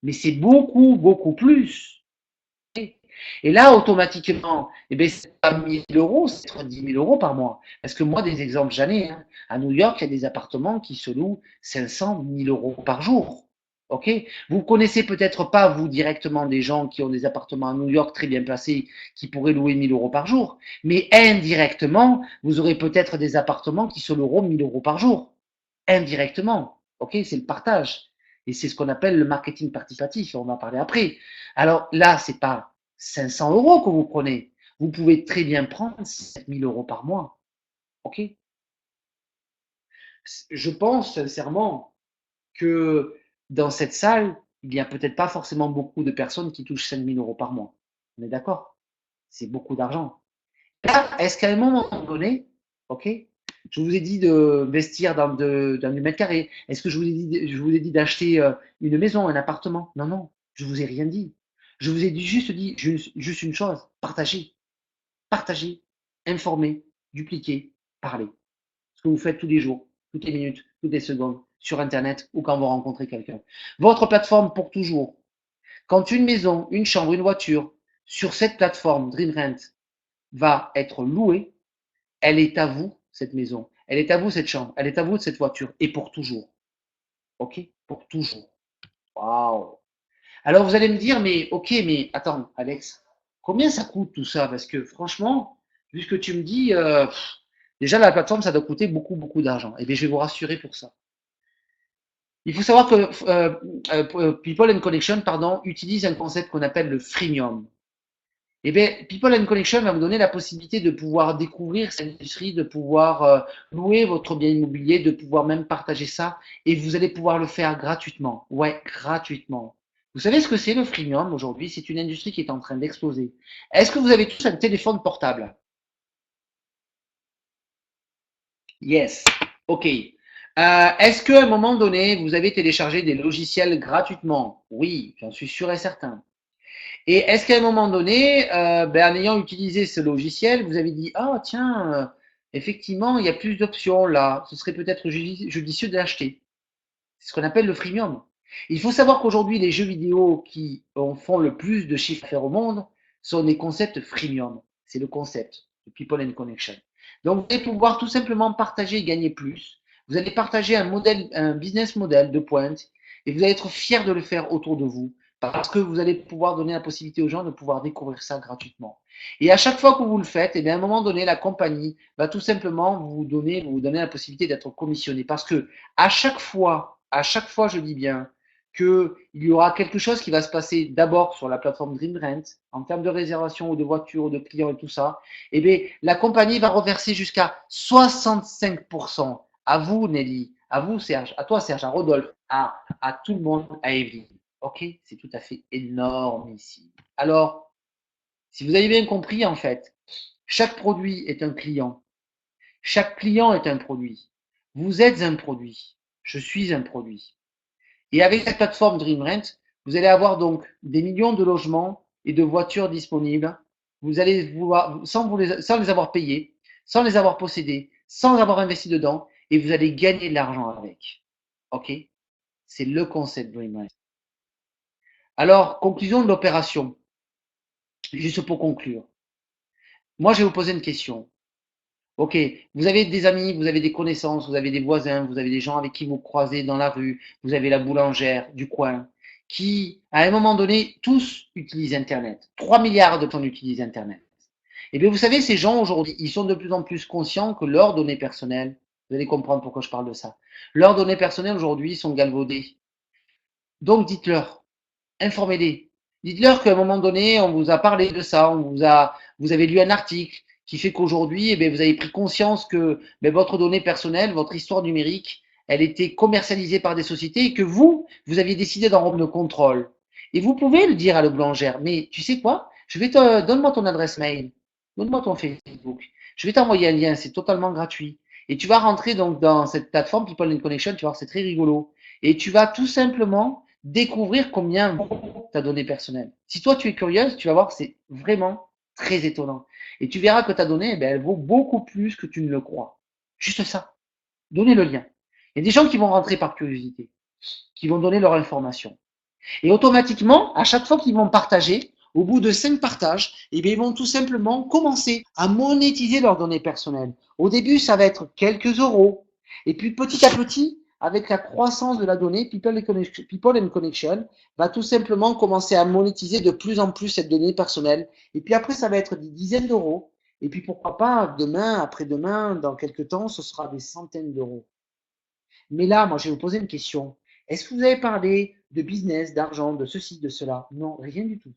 Speaker 1: mais c'est beaucoup, beaucoup plus. Et là, automatiquement, eh bien, c'est pas 1000 €, c'est 10 000 € par mois. Parce que moi, des exemples, j'en ai. Hein. À New York, il y a des appartements qui se louent 500 1000 € par jour. Ok. Vous connaissez peut-être pas, vous, directement, des gens qui ont des appartements à New York très bien placés, qui pourraient louer 1000 € par jour. Mais indirectement, vous aurez peut-être des appartements qui se loueront 1000 € par jour. Indirectement. Ok. C'est le partage. Et c'est ce qu'on appelle le marketing participatif. On va en parler après. Alors là, c'est pas 500 € que vous prenez. Vous pouvez très bien prendre 7 000 € par mois. Ok. Je pense sincèrement que dans cette salle, il n'y a peut-être pas forcément beaucoup de personnes qui touchent 5 000 € par mois. On est d'accord? C'est beaucoup d'argent. Là, est-ce qu'à un moment donné, ok, je vous ai dit d'investir dans du mètre carré. Est-ce que je vous ai dit d'acheter une maison, un appartement? Non, non, je vous ai rien dit. Je vous ai juste une chose, partagez. Partagez, informez, dupliquez, parlez. Ce que vous faites tous les jours, toutes les minutes, toutes les secondes, sur Internet ou quand vous rencontrez quelqu'un. Votre plateforme pour toujours. Quand une maison, une chambre, une voiture, sur cette plateforme DreamRent va être louée, elle est à vous, cette maison. Elle est à vous, cette chambre. Elle est à vous, cette voiture. Et pour toujours. OK? Pour toujours. Waouh! Alors vous allez me dire, mais ok, mais attends, Alex, combien ça coûte tout ça? Parce que franchement, vu ce que tu me dis, déjà la plateforme, ça doit coûter beaucoup, beaucoup d'argent. Et bien, je vais vous rassurer pour ça. Il faut savoir que People and Connection, pardon, utilise un concept qu'on appelle le freemium. Eh bien, People and Connection va vous donner la possibilité de pouvoir découvrir cette industrie, de pouvoir louer votre bien immobilier, de pouvoir même partager ça, et vous allez pouvoir le faire gratuitement. Ouais, gratuitement. Vous savez ce que c'est le freemium aujourd'hui? C'est une industrie qui est en train d'exploser. Est-ce que vous avez tous un téléphone portable? Yes. OK. Est-ce qu'à un moment donné, vous avez téléchargé des logiciels gratuitement? Oui, j'en suis sûr et certain. Et est-ce qu'à un moment donné, en ayant utilisé ce logiciel, vous avez dit, ah tiens, effectivement, il y a plus d'options là, ce serait peut-être judicieux d'acheter. C'est ce qu'on appelle le freemium. Il faut savoir qu'aujourd'hui, les jeux vidéo qui font le plus de chiffres d'affaires au monde sont des concepts freemium. C'est le concept de People and Connection. Donc, vous allez pouvoir tout simplement partager et gagner plus. Vous allez partager un business model de pointe et vous allez être fier de le faire autour de vous parce que vous allez pouvoir donner la possibilité aux gens de pouvoir découvrir ça gratuitement. Et à chaque fois que vous le faites, et bien à un moment donné, la compagnie va tout simplement vous donner la possibilité d'être commissionné parce que à chaque fois, je dis bien, qu'il y aura quelque chose qui va se passer d'abord sur la plateforme DreamRent, en termes de réservation ou de voitures ou de clients et tout ça, eh bien, la compagnie va reverser jusqu'à 65% à vous, Nelly, à vous, Serge, à toi, Serge, à Rodolphe, à tout le monde, à Evelyne. Ok, c'est tout à fait énorme ici. Alors, si vous avez bien compris, en fait, chaque produit est un client. Chaque client est un produit. Vous êtes un produit. Je suis un produit. Et avec cette plateforme DreamRent, vous allez avoir donc des millions de logements et de voitures disponibles. Vous allez vouloir, sans les avoir payés, sans les avoir possédés, sans avoir investi dedans, et vous allez gagner de l'argent avec. OK? C'est le concept DreamRent. Alors, conclusion de l'opération, juste pour conclure. Moi, je vais vous poser une question. Ok, vous avez des amis, vous avez des connaissances, vous avez des voisins, vous avez des gens avec qui vous croisez dans la rue, vous avez la boulangère du coin, qui, à un moment donné, tous utilisent Internet. 3 milliards de personnes utilisent Internet. Et bien, vous savez, ces gens aujourd'hui, ils sont de plus en plus conscients que leurs données personnelles, vous allez comprendre pourquoi je parle de ça, leurs données personnelles aujourd'hui sont galvaudées. Donc, dites-leur, informez-les. Dites-leur qu'à un moment donné, on vous a parlé de ça, vous avez lu un article qui fait qu'aujourd'hui, eh bien, vous avez pris conscience que votre donnée personnelle, votre histoire numérique, elle était commercialisée par des sociétés et que vous aviez décidé d'en reprendre le contrôle. Et vous pouvez le dire à la boulangère, mais tu sais quoi? Donne-moi ton adresse mail, donne-moi ton Facebook. Je vais t'envoyer un lien, c'est totalement gratuit. Et tu vas rentrer donc dans cette plateforme People in Connection, tu vas voir, c'est très rigolo. Et tu vas tout simplement découvrir combien vaut ta donnée personnelle. Si toi tu es curieuse, tu vas voir que c'est vraiment très étonnant. Et tu verras que ta donnée, elle vaut beaucoup plus que tu ne le crois. Juste ça. Donnez le lien. Il y a des gens qui vont rentrer par curiosité, qui vont donner leur information. Et automatiquement, à chaque fois qu'ils vont partager, au bout de 5 partages, eh bien, ils vont tout simplement commencer à monétiser leurs données personnelles. Au début, ça va être quelques euros. Et puis petit à petit, avec la croissance de la donnée, People and Connection va tout simplement commencer à monétiser de plus en plus cette donnée personnelle. Et puis après, ça va être des dizaines d'euros. Et puis pourquoi pas, demain, après-demain, dans quelques temps, ce sera des centaines d'euros. Mais là, moi, je vais vous poser une question. Est-ce que vous avez parlé de business, d'argent, de ceci, de cela? Non, rien du tout.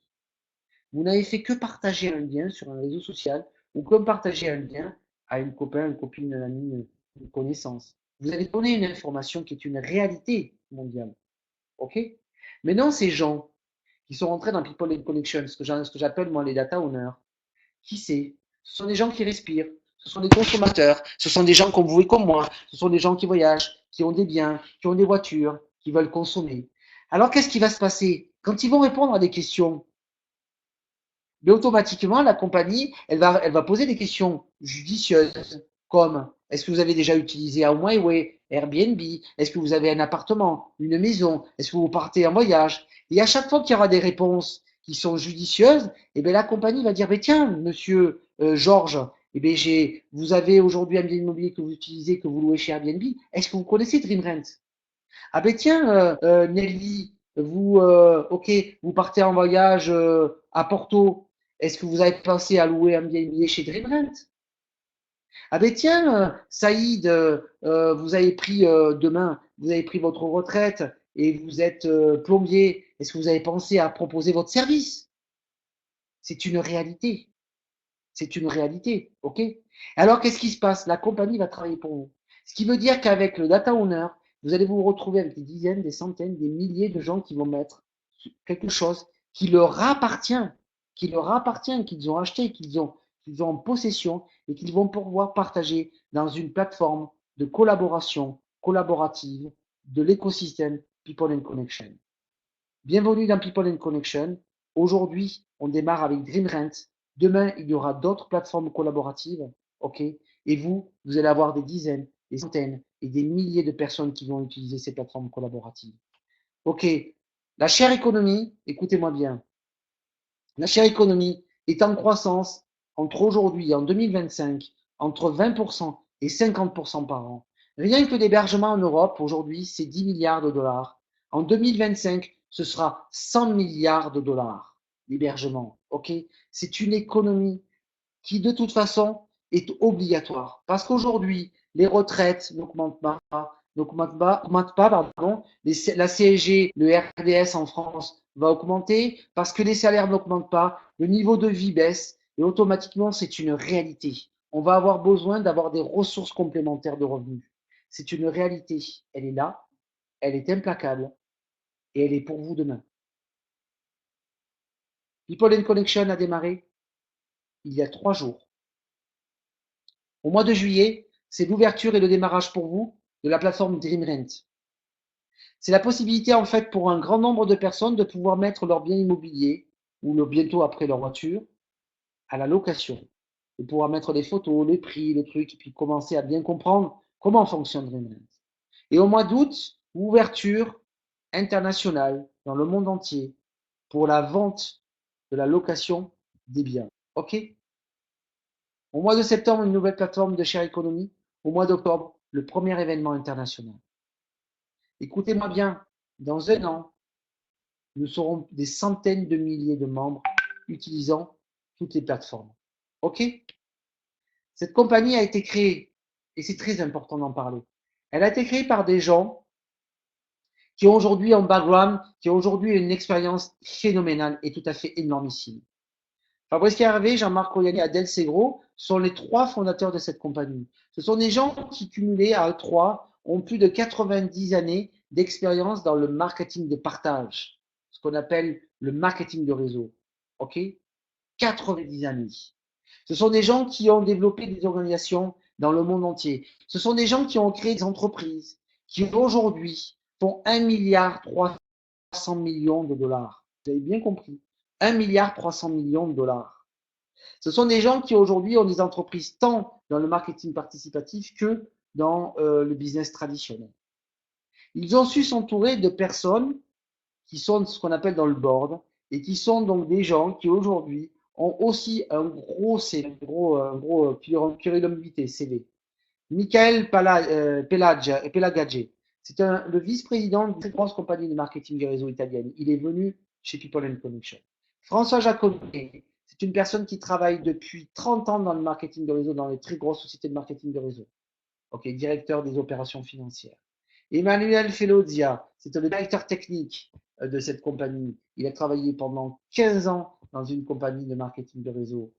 Speaker 1: Vous n'avez fait que partager un lien sur un réseau social ou que partager un lien à une copain, une copine, un ami, une connaissance. Vous avez donné une information qui est une réalité mondiale. OK? Maintenant, ces gens qui sont rentrés dans People and Connection, ce que j'appelle moi les data owners, qui c'est? Ce sont des gens qui respirent, ce sont des consommateurs, ce sont des gens comme vous et comme moi, ce sont des gens qui voyagent, qui ont des biens, qui ont des voitures, qui veulent consommer. Alors qu'est-ce qui va se passer? Quand ils vont répondre à des questions, mais automatiquement, la compagnie, elle va poser des questions judicieuses, comme est-ce que vous avez déjà utilisé HomeAway, Airbnb, est-ce que vous avez un appartement, une maison, est-ce que vous partez en voyage? Et à chaque fois qu'il y aura des réponses qui sont judicieuses, eh bien, la compagnie va dire, mais tiens, monsieur Georges, eh bien, vous avez aujourd'hui un bien immobilier que vous utilisez, que vous louez chez Airbnb, est-ce que vous connaissez DreamRent? Ah ben tiens, Nelly, ok, vous partez en voyage à Porto. Est-ce que vous avez pensé à louer un billet chez DreamRent? Ah ben tiens, Saïd, vous avez pris demain, vous avez pris votre retraite et vous êtes plombier. Est-ce que vous avez pensé à proposer votre service? C'est une réalité. C'est une réalité, ok? Alors, qu'est-ce qui se passe? La compagnie va travailler pour vous. Ce qui veut dire qu'avec le data owner, vous allez vous retrouver avec des dizaines, des centaines, des milliers de gens qui vont mettre quelque chose qui leur appartient, qu'ils ont acheté, qu'ils ont en possession et qu'ils vont pouvoir partager dans une plateforme de collaboration collaborative de l'écosystème People and Connection. Bienvenue dans People and Connection. Aujourd'hui, on démarre avec DreamRent. Demain, il y aura d'autres plateformes collaboratives. OK? Et vous allez avoir des dizaines, des centaines et des milliers de personnes qui vont utiliser ces plateformes collaboratives. OK. La share économie, écoutez-moi bien. La share économie est en croissance entre aujourd'hui et en 2025 entre 20% et 50% par an. Rien que l'hébergement en Europe, aujourd'hui, c'est 10 milliards de dollars. En 2025, ce sera 100 milliards de dollars l'hébergement. OK? C'est une économie qui, de toute façon, est obligatoire. Parce qu'aujourd'hui, les retraites n'augmentent pas, pardon. La CSG, le RDS en France va augmenter parce que les salaires n'augmentent pas, le niveau de vie baisse et automatiquement, c'est une réalité. On va avoir besoin d'avoir des ressources complémentaires de revenus. C'est une réalité. Elle est là, elle est implacable et elle est pour vous demain. People and Connection a démarré il y a 3 jours. Au mois de juillet, c'est l'ouverture et le démarrage pour vous de la plateforme DreamRent. C'est la possibilité en fait pour un grand nombre de personnes de pouvoir mettre leur bien immobilier ou bientôt après leur voiture à la location, de pouvoir mettre les photos, les prix, les trucs, et puis commencer à bien comprendre comment fonctionne DreamRent. Et au mois d'août, ouverture internationale dans le monde entier pour la vente de la location des biens. OK? Au mois de septembre, une nouvelle plateforme de share economy. Au mois d'octobre, le premier événement international. Écoutez-moi bien, dans un an, nous serons des centaines de milliers de membres utilisant toutes les plateformes. OK? Cette compagnie a été créée, et c'est très important d'en parler, elle a été créée par des gens qui ont aujourd'hui un background, qui ont aujourd'hui une expérience phénoménale et tout à fait énormissime. Fabrice Carvé, Jean-Marc Royani et Adèle Segro sont les 3 fondateurs de cette compagnie. Ce sont des gens qui, cumulés à eux 3, ont plus de 90 années d'expérience dans le marketing de partage, ce qu'on appelle le marketing de réseau. OK? 90 années. Ce sont des gens qui ont développé des organisations dans le monde entier. Ce sont des gens qui ont créé des entreprises qui aujourd'hui font 1,3 milliard de dollars. Vous avez bien compris. 1,3 milliard de dollars. Ce sont des gens qui aujourd'hui ont des entreprises tant dans le marketing participatif que dans le business traditionnel. Ils ont su s'entourer de personnes qui sont ce qu'on appelle dans le board et qui sont donc des gens qui aujourd'hui ont aussi un gros CV, un gros curriculum vitae, CV. Michael Pelagaggi, c'est le vice-président d'une très grosse compagnie de marketing des réseaux italienne. Il est venu chez People and Connection. François Jacobi, c'est une personne qui travaille depuis 30 ans dans le marketing de réseau, dans les très grosses sociétés de marketing de réseau. Ok, directeur des opérations financières. Emmanuel Felozia, c'est le directeur technique de cette compagnie. Il a travaillé pendant 15 ans dans une compagnie de marketing de réseau.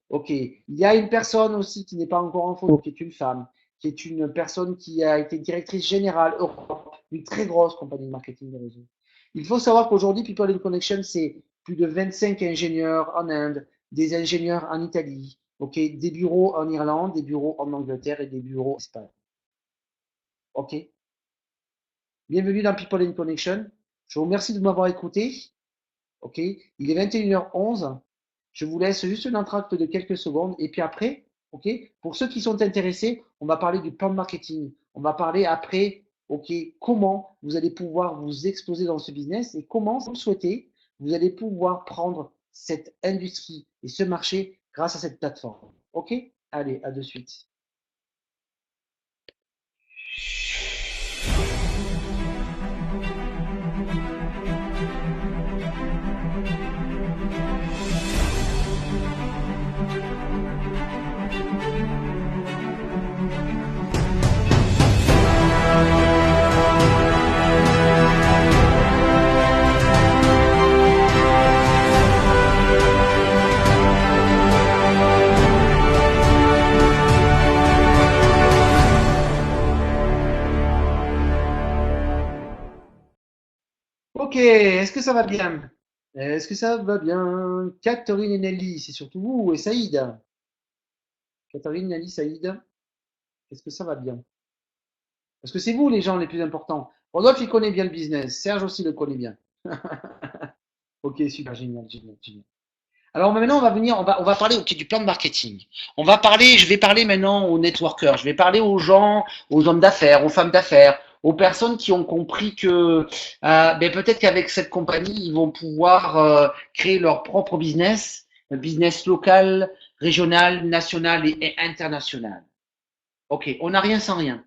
Speaker 1: Ok, il y a une personne aussi qui n'est pas encore en photo, qui est une femme, qui est une personne qui a été directrice générale Europe d'une très grosse compagnie de marketing de réseau. Il faut savoir qu'aujourd'hui, People in Connection, c'est plus de 25 ingénieurs en Inde, des ingénieurs en Italie, ok, des bureaux en Irlande, des bureaux en Angleterre et des bureaux en Espagne. Ok. Bienvenue dans People in Connection. Je vous remercie de m'avoir écouté. Ok. Il est 21h11. Je vous laisse juste un entracte de quelques secondes. Et puis après, ok, pour ceux qui sont intéressés, on va parler du plan de marketing. On va parler après, ok, comment vous allez pouvoir vous exposer dans ce business et comment, si vous le souhaitez, vous allez pouvoir prendre cette industrie et ce marché grâce à cette plateforme. Ok. Allez, à de suite. Ok, est-ce que ça va bien? Est-ce que ça va bien? Catherine et Nelly, c'est surtout vous et Saïd. Catherine, Nelly, Saïd, est-ce que ça va bien? Parce que c'est vous les gens les plus importants. Rodolphe, il connaît bien le business. Serge aussi le connaît bien. Ok, super, génial, génial, génial. Alors maintenant, on va venir, on va parler ok, du plan de marketing. Je vais parler maintenant aux networkers, je vais parler aux gens, aux hommes d'affaires, aux femmes d'affaires, aux personnes qui ont compris que ben peut-être qu'avec cette compagnie, ils vont pouvoir créer leur propre business, un business local, régional, national et international. Ok, on n'a rien sans rien.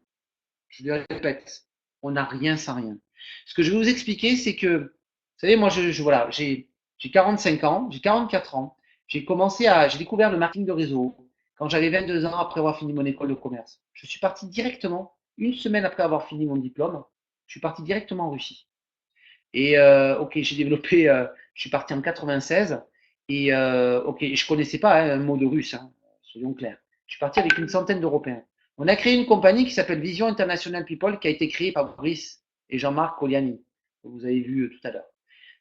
Speaker 1: Je le répète, on n'a rien sans rien. Ce que je vais vous expliquer, c'est que, vous savez, moi, voilà, j'ai 45 ans, j'ai 44 ans. J'ai découvert le marketing de réseau quand j'avais 22 ans après avoir fini mon école de commerce. Je suis parti directement, une semaine après avoir fini mon diplôme, je suis parti directement en Russie. Et ok, je suis parti en 96 et ok, je connaissais pas hein, un mot de russe, hein, soyons clairs. Je suis parti avec une centaine d'Européens. On a créé une compagnie qui s'appelle Vision International People, qui a été créée par Brice et Jean-Marc Colliani, que vous avez vu tout à l'heure.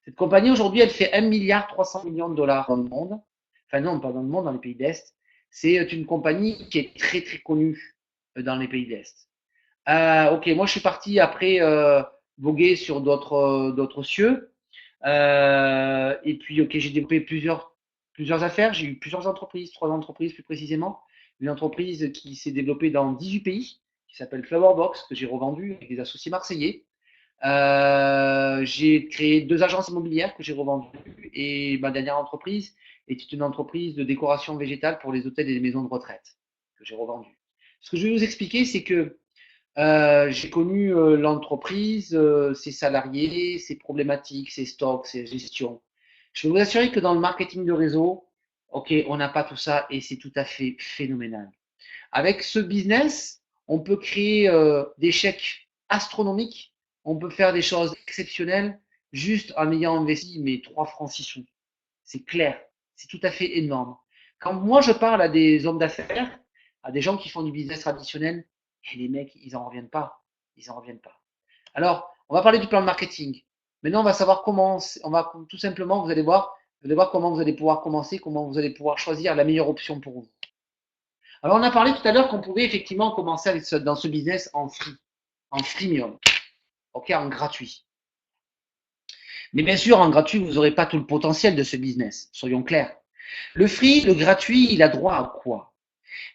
Speaker 1: Cette compagnie aujourd'hui, elle fait 1,3 milliard de dollars dans le monde. Enfin non, pas dans le monde, dans les pays d'Est. C'est une compagnie qui est très très connue dans les pays d'Est. Ok, moi je suis parti après voguer sur d'autres cieux. Et puis ok, j'ai développé plusieurs affaires. J'ai eu plusieurs entreprises, 3 entreprises plus précisément. Une entreprise qui s'est développée dans 18 pays, qui s'appelle Flowerbox, que j'ai revendu avec des associés marseillais. J'ai créé 2 agences immobilières que j'ai revendues et ma dernière entreprise était une entreprise de décoration végétale pour les hôtels et les maisons de retraite que j'ai revendues. Ce que je vais vous expliquer, c'est que j'ai connu l'entreprise, ses salariés, ses problématiques, ses stocks, ses gestions. Je peux vous assurer que dans le marketing de réseau, ok, on n'a pas tout ça et c'est tout à fait phénoménal. Avec ce business, on peut créer des chèques astronomiques, on peut faire des choses exceptionnelles juste en ayant investi mes 3 francs 6 sous. C'est clair, c'est tout à fait énorme. Quand moi je parle à des hommes d'affaires, à des gens qui font du business traditionnel, et les mecs, ils en reviennent pas. Ils en reviennent pas. Alors, on va parler du plan de marketing. Maintenant, on va savoir comment, on va tout simplement, vous allez voir comment vous allez pouvoir commencer, comment vous allez pouvoir choisir la meilleure option pour vous. Alors, on a parlé tout à l'heure qu'on pouvait effectivement commencer dans ce business en freemium, ok, en gratuit. Mais bien sûr, en gratuit, vous n'aurez pas tout le potentiel de ce business, soyons clairs. Le free, le gratuit, il a droit à quoi?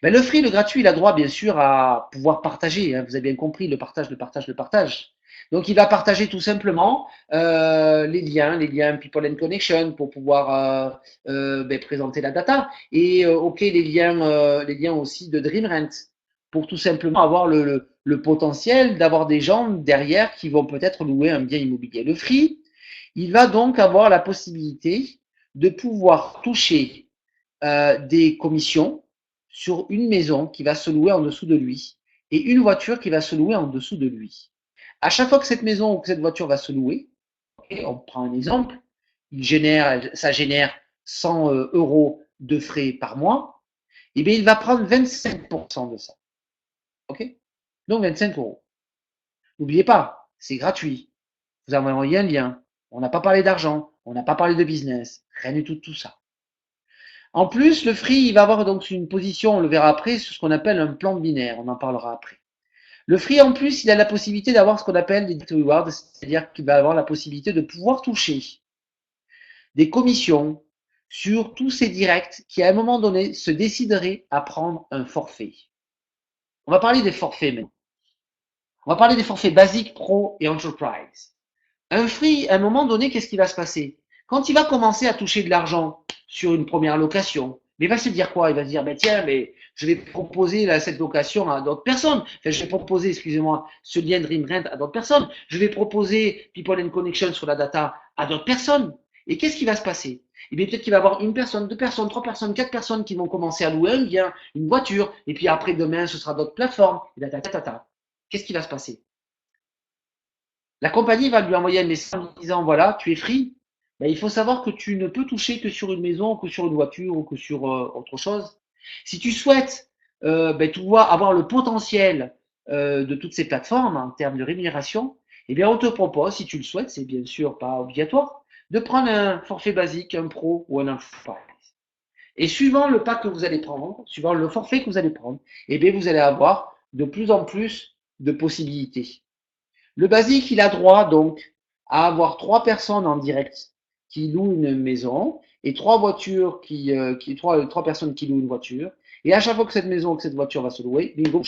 Speaker 1: Ben, le free, le gratuit, il a droit bien sûr à pouvoir partager, hein. Vous avez bien compris, le partage, le partage, le partage. Donc il va partager tout simplement les liens People and Connection pour pouvoir présenter la data. Et ok, les liens aussi de DreamRent pour tout simplement avoir le potentiel d'avoir des gens derrière qui vont peut-être louer un bien immobilier. Le free, il va donc avoir la possibilité de pouvoir toucher des commissions sur une maison qui va se louer en dessous de lui et une voiture qui va se louer en dessous de lui. À chaque fois que cette maison ou que cette voiture va se louer, okay, on prend un exemple, ça génère 100 euros de frais par mois, et bien il va prendre 25% de ça. Ok? Donc 25 euros. N'oubliez pas, c'est gratuit. Vous avez envoyé un lien. On n'a pas parlé d'argent, on n'a pas parlé de business, rien du tout de tout ça. En plus, le free, il va avoir donc une position, on le verra après, sur ce qu'on appelle un plan binaire. On en parlera après. Le free, en plus, il a la possibilité d'avoir ce qu'on appelle des direct rewards, c'est-à-dire qu'il va avoir la possibilité de pouvoir toucher des commissions sur tous ces directs qui, à un moment donné, se décideraient à prendre un forfait. On va parler des forfaits maintenant. On va parler des forfaits basiques, pro et enterprise. Un free, à un moment donné, qu'est-ce qui va se passer? Quand il va commencer à toucher de l'argent sur une première location, mais il va se dire quoi? Il va se dire, ben tiens, mais je vais proposer là, cette location à d'autres personnes. Enfin, je vais proposer, excusez-moi, ce lien DreamRent à d'autres personnes. Je vais proposer People and Connection sur la data à d'autres personnes. Et qu'est-ce qui va se passer? Eh bien, peut-être qu'il va y avoir une personne, deux personnes, trois personnes, quatre personnes qui vont commencer à louer un bien, une voiture, et puis après, demain, ce sera d'autres plateformes, et Qu'est-ce qui va se passer? La compagnie va lui envoyer un message en disant voilà, tu es free. Ben, il faut savoir que tu ne peux toucher que sur une maison, que sur une voiture ou que sur autre chose. Si tu souhaites avoir le potentiel de toutes ces plateformes en termes de rémunération, eh bien on te propose, si tu le souhaites, c'est bien sûr pas obligatoire, de prendre un forfait basique, un pro ou un enterprise. Et suivant le pack que vous allez prendre, suivant le forfait que vous allez prendre, eh bien vous allez avoir de plus en plus de possibilités. Le basique, il a droit donc à avoir trois personnes en direct qui louent une maison et trois voitures trois personnes qui louent une voiture. Et à chaque fois que cette maison ou que cette voiture va se louer, bingo,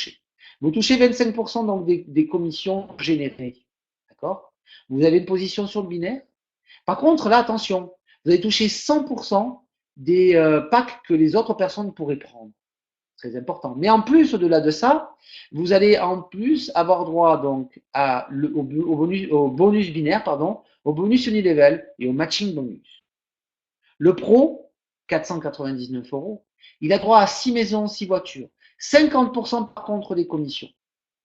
Speaker 1: vous touchez 25% donc des commissions générées. D'accord? Vous avez une position sur le binaire. Par contre, là, attention, vous allez toucher 100% des packs que les autres personnes pourraient prendre. Très important. Mais en plus, au-delà de ça, vous allez en plus avoir droit donc au bonus binaire, pardon, au bonus unilevel et au matching bonus. Le pro, 499 euros, il a droit à 6 maisons, 6 voitures. 50% par contre des commissions.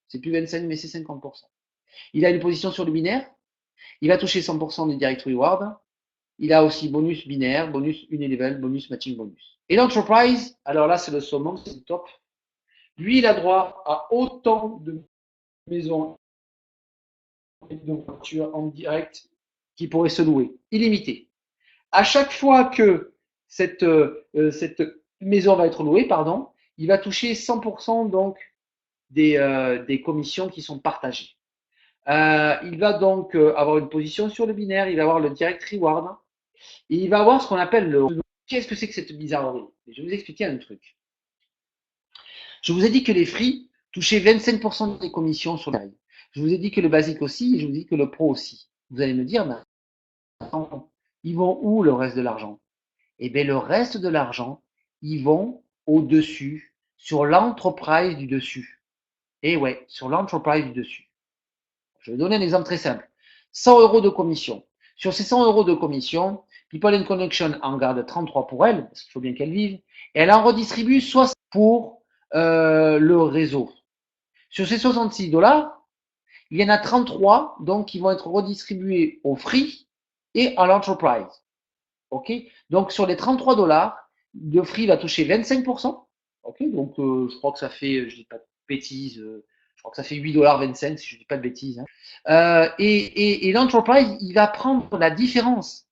Speaker 1: C'est plus 25, mais c'est 50%. Il a une position sur le binaire. Il va toucher 100% des direct rewards. Il a aussi bonus binaire, bonus unilevel, bonus matching bonus. Et l'enterprise, alors là, c'est le summum, c'est le top. Lui, il a droit à autant de maisons et de voitures en direct qui pourraient se louer, illimité. À chaque fois que cette maison va être louée, pardon, il va toucher 100% donc des commissions qui sont partagées. Il va donc avoir une position sur le binaire, il va avoir le direct reward, et il va avoir ce qu'on appelle le... Qu'est-ce que c'est que cette bizarrerie? Je vais vous expliquer un truc. Je vous ai dit que les free touchaient 25% des commissions sur les. Je vous ai dit que le basique aussi, et je vous ai dit que le pro aussi. Vous allez me dire, mais attends, ils vont où le reste de l'argent? Eh bien, le reste de l'argent, ils vont au-dessus, sur l'entreprise du dessus. Et ouais, sur l'entreprise du dessus. Je vais donner un exemple très simple. 100 euros de commission. Sur ces 100 euros de commission, People and Connection en garde 33 pour elle, parce qu'il faut bien qu'elle vive, et elle en redistribue 60 pour le réseau. Sur ces 66 dollars, il y en a 33 donc qui vont être redistribués au free et à l'enterprise. Ok? Donc sur les 33 dollars, le free va toucher 25%. Ok? Donc je crois que ça fait, je dis pas de bêtises, je crois que ça fait 8,25 $ si je dis pas de bêtises. Hein. Et l'enterprise, il va prendre la différence.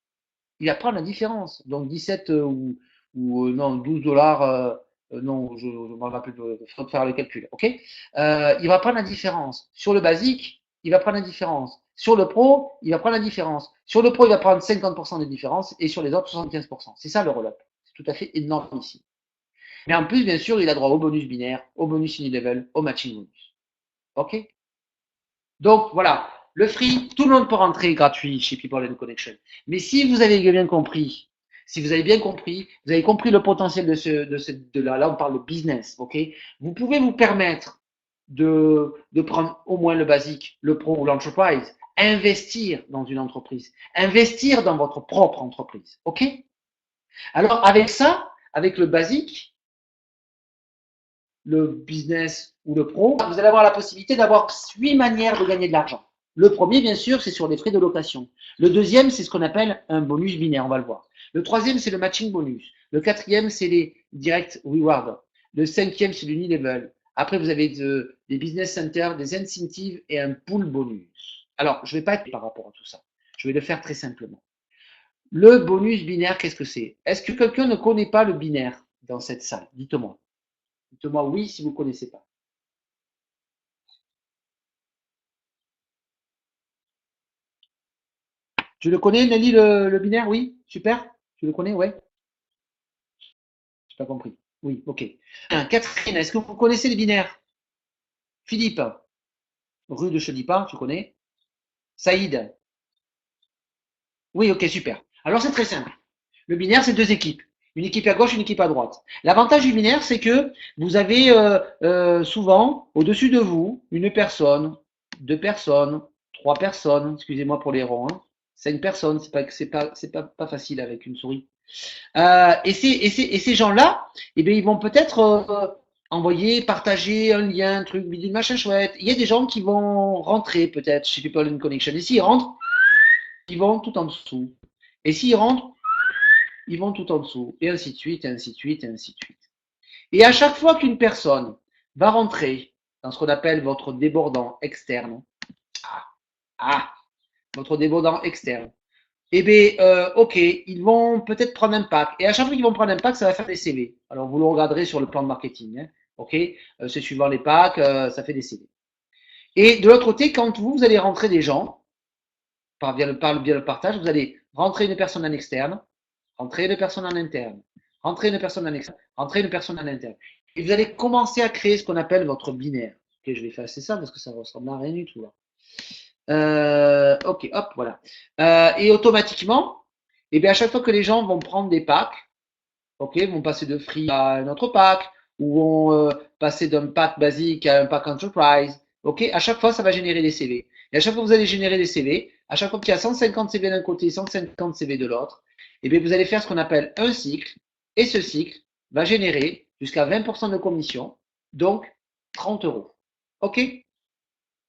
Speaker 1: Il va prendre la différence. Donc 17 ou non 12 dollars. Non, je ne me rappelle pas. Il faut faire le calcul. Ok. Il va prendre la différence. Sur le basique, il va prendre la différence. Sur le pro, il va prendre la différence. Sur le pro, il va prendre 50% des différences et sur les autres 75%. C'est ça le roll-up. tout à fait énorme ici. Mais en plus, bien sûr, il a droit au bonus binaire, au bonus unilevel, au matching bonus. OK? Donc, voilà. Le free, tout le monde peut rentrer gratuit chez People and Connection. Mais si vous avez bien compris, si vous avez bien compris, vous avez compris le potentiel de là, on parle de business, ok? Vous pouvez vous permettre de prendre au moins le basique, le pro ou l'enterprise, investir dans une entreprise, investir dans votre propre entreprise, ok? Alors, avec ça, avec le basique, le business ou le pro, vous allez avoir la possibilité d'avoir 8 manières de gagner de l'argent. Le premier, bien sûr, c'est sur les frais de location. Le deuxième, c'est ce qu'on appelle un bonus binaire, on va le voir. Le troisième, c'est le matching bonus. Le quatrième, c'est les direct rewards. Le cinquième, c'est l'unilevel. Après, vous avez des business centers, des incentives et un pool bonus. Alors, je ne vais pas être par rapport à tout ça. Je vais le faire très simplement. Le bonus binaire, qu'est-ce que c'est? Est-ce que quelqu'un ne connaît pas le binaire dans cette salle? Dites-moi. Dites-moi oui si vous ne connaissez pas. Tu le connais, Nelly, le binaire? Oui, super. Tu le connais, ouais. J'ai pas compris. Oui, ok. Catherine, est-ce que vous connaissez les binaires? Philippe, rue de Chedipa, tu connais? Saïd? Oui, ok, super. Alors c'est très simple. Le binaire, c'est deux équipes. Une équipe à gauche, une équipe à droite. L'avantage du binaire, c'est que vous avez souvent au-dessus de vous une personne, deux personnes, trois personnes, excusez-moi pour les ronds, hein, cinq personnes, pas facile avec une souris. Et ces gens-là, eh bien, ils vont peut-être envoyer, partager un lien, un truc, bidule, machin chouette. Il y a des gens qui vont rentrer peut-être chez People in Connection. Et s'ils rentrent, ils vont tout en dessous. Et s'ils rentrent, ils vont tout en dessous. Et ainsi de suite, et ainsi de suite, et ainsi de suite. Et à chaque fois qu'une personne va rentrer dans ce qu'on appelle votre débordant externe, ah, votre débordant externe, eh bien, ok, ils vont peut-être prendre un pack. Et à chaque fois qu'ils vont prendre un pack, ça va faire des CV. Alors, vous le regarderez sur le plan de marketing. Hein, ok, c'est suivant les packs, ça fait des CV. Et de l'autre côté, quand vous allez rentrer des gens, via le partage, vous allez rentrer une personne en externe, rentrer une personne en interne, rentrer une personne en externe, rentrer une personne en interne. Et vous allez commencer à créer ce qu'on appelle votre binaire. Ok, je vais faire assez ça parce que ça ressemble à rien du tout là. Ok, hop, voilà. Et automatiquement, et bien à chaque fois que les gens vont prendre des packs, ok, vont passer de free à un autre pack, ou vont passer d'un pack basique à un pack enterprise, ok, à chaque fois ça va générer des CV. Et à chaque fois que vous allez générer des CV, à chaque fois qu'il y a 150 CV d'un côté, 150 CV de l'autre, et bien vous allez faire ce qu'on appelle un cycle, et ce cycle va générer jusqu'à 20% de commission, donc 30 euros. Ok,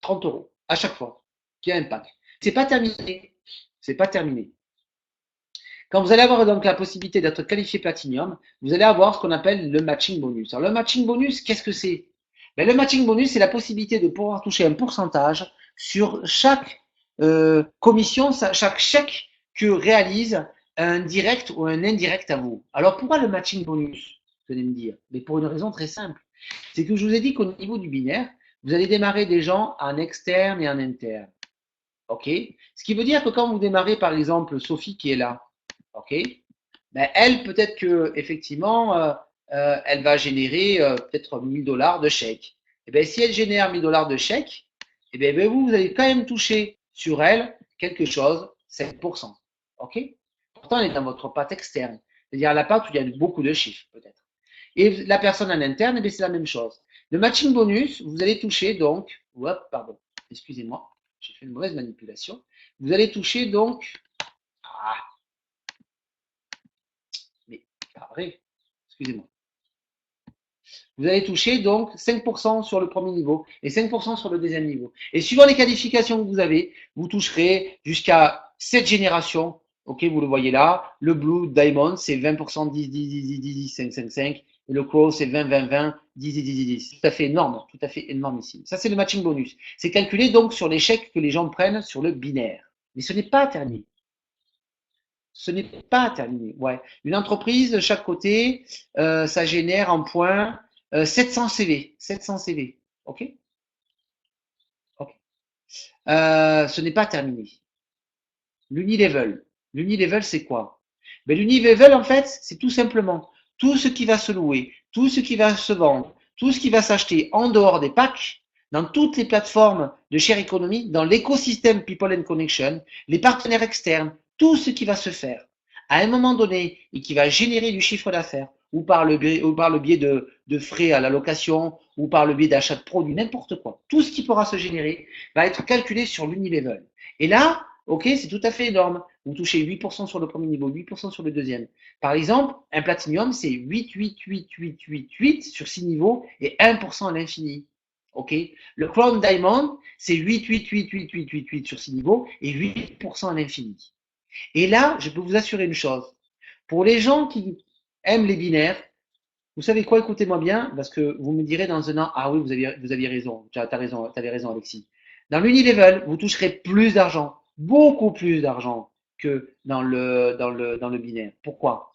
Speaker 1: 30 euros à chaque fois qu'il y a un pack. C'est pas terminé. C'est pas terminé. Quand vous allez avoir donc la possibilité d'être qualifié Platinum, vous allez avoir ce qu'on appelle le matching bonus. Alors le matching bonus, qu'est-ce que c'est? Ben, le matching bonus, c'est la possibilité de pouvoir toucher un pourcentage sur chaque commission, chaque chèque que réalise un direct ou un indirect à vous. Alors pourquoi le matching bonus? Vous allez me dire. Mais pour une raison très simple. C'est que je vous ai dit qu'au niveau du binaire, vous allez démarrer des gens en externe et en interne. OK? Ce qui veut dire que quand vous démarrez, par exemple, Sophie qui est là, OK? Ben, elle, peut-être que effectivement, elle va générer peut-être 1000 $ de chèque. Et bien, si elle génère 1000 $ de chèque, et bien, vous allez quand même toucher sur elle quelque chose, 5%. OK? Pourtant, elle est dans votre patte externe. C'est-à-dire à la patte où il y a beaucoup de chiffres, peut-être. Et la personne en interne, c'est la même chose. Le matching bonus, vous allez toucher donc, hop, pardon, excusez-moi, j'ai fait une mauvaise manipulation. Vous allez toucher donc, ah, mais pas vrai, excusez-moi. Vous allez toucher donc 5% sur le premier niveau et 5% sur le deuxième niveau. Et suivant les qualifications que vous avez, vous toucherez jusqu'à 7 générations. Ok, vous le voyez là. Le Blue Diamond, c'est 20%, 10, 10, 10, 10, 10, 10, 5, 5, 5. Et le Crow, c'est 20, 20, 20, 10, 10, 10, 10. Tout à fait énorme, tout à fait énorme ici. Ça, c'est le matching bonus. C'est calculé donc sur les chèques que les gens prennent sur le binaire. Mais ce n'est pas terminé. Ce n'est pas terminé. Ouais. Une entreprise de chaque côté, ça génère en points 700 CV. 700 CV. OK? OK. Ce n'est pas terminé. L'unilevel. L'unilevel, c'est quoi? Mais l'unilevel, en fait, c'est tout simplement tout ce qui va se louer, tout ce qui va se vendre, tout ce qui va s'acheter en dehors des packs, dans toutes les plateformes de share economy, dans l'écosystème People and Connection, les partenaires externes, tout ce qui va se faire à un moment donné et qui va générer du chiffre d'affaires, ou par le biais de frais à la location, ou par le biais d'achat de produits, n'importe quoi. Tout ce qui pourra se générer va être calculé sur l'unilevel. Et là, ok, c'est tout à fait énorme. Vous touchez 8% sur le premier niveau, 8% sur le deuxième. Par exemple, un platinium, c'est 8, 8, 8, 8, 8, 8 sur 6 niveaux et 1% à l'infini. Ok. Le Crown Diamond, c'est 8, 8, 8, 8, 8, 8, 8 sur 6 niveaux et 8% à l'infini. Et là, je peux vous assurer une chose. Pour les gens qui aiment les binaires, vous savez quoi, écoutez-moi bien, parce que vous me direz dans un an, ah oui, vous aviez raison, tu as raison, t'avais raison, Alexis. Dans l'unilevel, vous toucherez plus d'argent, beaucoup plus d'argent que dans le binaire. Pourquoi?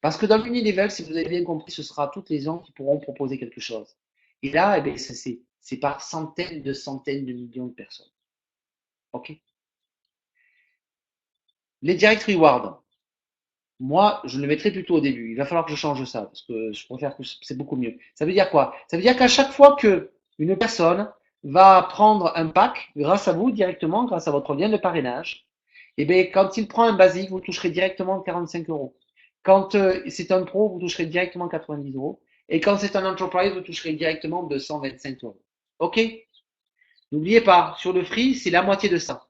Speaker 1: Parce que dans l'unilevel, si vous avez bien compris, ce sera toutes les gens qui pourront proposer quelque chose. Et là, eh bien, c'est par centaines de millions de personnes. OK? Les direct rewards. Moi, je le mettrai plutôt au début. Il va falloir que je change ça parce que je préfère que c'est beaucoup mieux. Ça veut dire quoi? Ça veut dire qu'à chaque fois que une personne va prendre un pack grâce à vous directement, grâce à votre lien de parrainage, eh bien, quand il prend un basique, vous toucherez directement 45 euros. Quand c'est un pro, vous toucherez directement 90 euros. Et quand c'est un enterprise, vous toucherez directement 225 euros. OK? N'oubliez pas, sur le free, c'est la moitié de ça.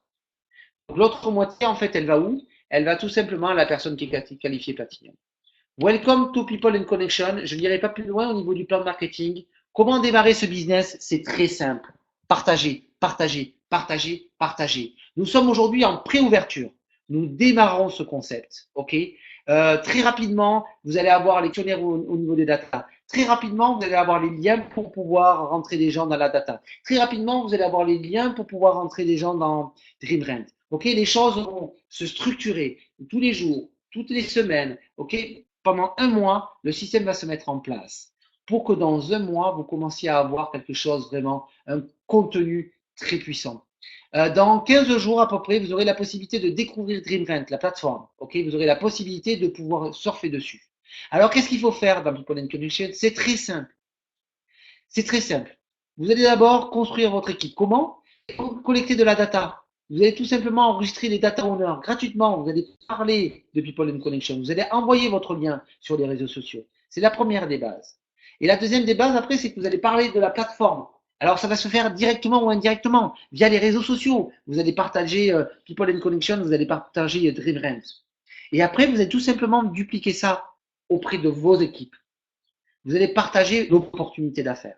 Speaker 1: L'autre moitié, en fait, elle va où? Elle va tout simplement à la personne qui est qualifiée Platinum. Welcome to People and Connection. Je n'irai pas plus loin au niveau du plan de marketing. Comment démarrer ce business? C'est très simple. Partager, partager, partager, partager. Nous sommes aujourd'hui en pré-ouverture. Nous démarrons ce concept. OK? Très rapidement, vous allez avoir les questionnaires au niveau des data. Très rapidement, vous allez avoir les liens pour pouvoir rentrer des gens dans la data. Très rapidement, vous allez avoir les liens pour pouvoir rentrer des gens dans DreamRent. OK? Les choses vont se structurer tous les jours, toutes les semaines. OK? Pendant un mois, le système va se mettre en place pour que dans un mois, vous commenciez à avoir quelque chose vraiment, un contenu très puissant. Dans 15 jours à peu près, vous aurez la possibilité de découvrir DreamRent, la plateforme. Ok, vous aurez la possibilité de pouvoir surfer dessus. Alors, qu'est-ce qu'il faut faire dans People and Connection? C'est très simple. C'est très simple. Vous allez d'abord construire votre équipe. Comment? Collecter de la data. Vous allez tout simplement enregistrer les data owners gratuitement. Vous allez parler de People and Connection. Vous allez envoyer votre lien sur les réseaux sociaux. C'est la première des bases. Et la deuxième des bases, après, c'est que vous allez parler de la plateforme. Alors, ça va se faire directement ou indirectement via les réseaux sociaux. Vous allez partager People and Connection, vous allez partager DreamRent. Et après, vous allez tout simplement dupliquer ça auprès de vos équipes. Vous allez partager l'opportunité d'affaires.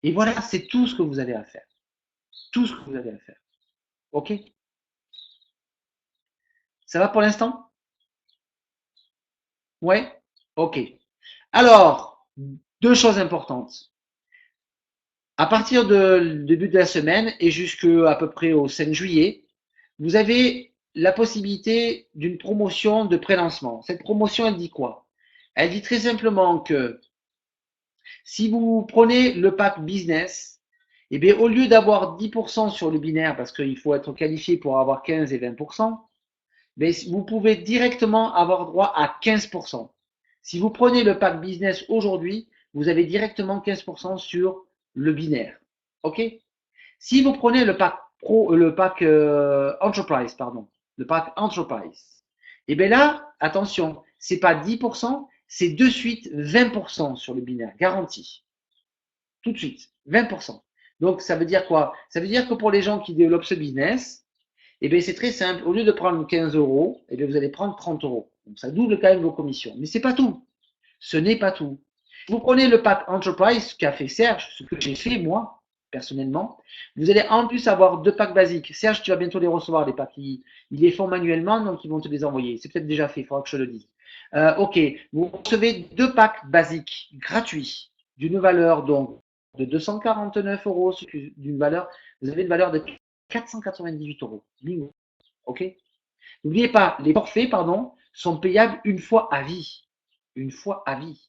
Speaker 1: Et voilà, c'est tout ce que vous avez à faire. Tout ce que vous avez à faire. OK? Ça va pour l'instant? Ouais? OK. Alors, deux choses importantes. À partir du début de la semaine et jusqu'à peu près au 5 juillet, vous avez la possibilité d'une promotion de pré-lancement. Cette promotion, elle dit quoi? Elle dit très simplement que si vous prenez le pack business, eh bien, au lieu d'avoir 10% sur le binaire, parce qu'il faut être qualifié pour avoir 15 et 20%, mais vous pouvez directement avoir droit à 15%. Si vous prenez le pack business aujourd'hui, vous avez directement 15% sur le binaire. OK? Si vous prenez le pack enterprise, pardon, le pack enterprise, et bien là, attention, c'est pas 10%, c'est de suite 20% sur le binaire, garanti. Tout de suite, 20%. Donc, ça veut dire quoi? Ça veut dire que pour les gens qui développent ce business, eh bien, c'est très simple. Au lieu de prendre 15 euros, eh bien, vous allez prendre 30 euros. Donc, ça double quand même vos commissions. Mais c'est pas tout. Ce n'est pas tout. Vous prenez le pack Enterprise qu'a fait Serge, ce que j'ai fait moi, personnellement. Vous allez en plus avoir deux packs basiques. Serge, tu vas bientôt les recevoir, les packs. Ils les font manuellement, donc ils vont te les envoyer. C'est peut-être déjà fait, il faudra que je te le dise. OK. Vous recevez deux packs basiques gratuits d'une valeur donc de 249 euros, d'une valeur, vous avez une valeur de 498 euros. Bingo. OK? N'oubliez pas, les forfaits, pardon, sont payables une fois à vie. Une fois à vie.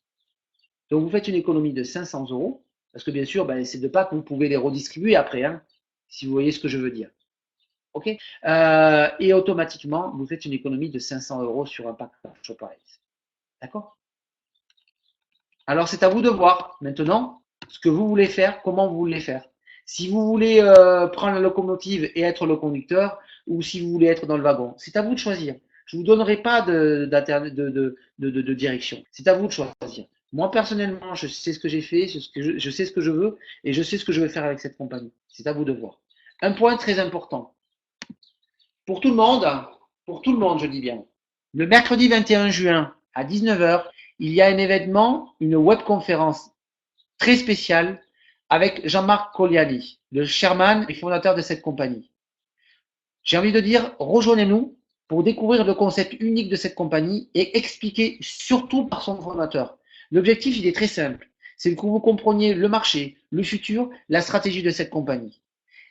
Speaker 1: Donc vous faites une économie de 500 euros, parce que bien sûr, ben, ces deux packs, vous pouvez les redistribuer après, hein, si vous voyez ce que je veux dire. OK? Et automatiquement, vous faites une économie de 500 euros sur un pack Shopify. D'accord? Alors, c'est à vous de voir maintenant ce que vous voulez faire, comment vous voulez faire. Si vous voulez prendre la locomotive et être le conducteur, ou si vous voulez être dans le wagon, c'est à vous de choisir. Je ne vous donnerai pas de direction. C'est à vous de choisir. Moi, personnellement, je sais ce que j'ai fait, je sais ce que je veux, et je sais ce que je veux faire avec cette compagnie. C'est à vous de voir. Un point très important. Pour tout le monde, pour tout le monde, je dis bien. Le mercredi 21 juin à 19 heures, il y a un événement, une webconférence très spéciale avec Jean-Marc Colliani, le chairman et fondateur de cette compagnie. J'ai envie de dire, rejoignez-nous pour découvrir le concept unique de cette compagnie et expliquer surtout par son fondateur. L'objectif, il est très simple. C'est que vous compreniez le marché, le futur, la stratégie de cette compagnie.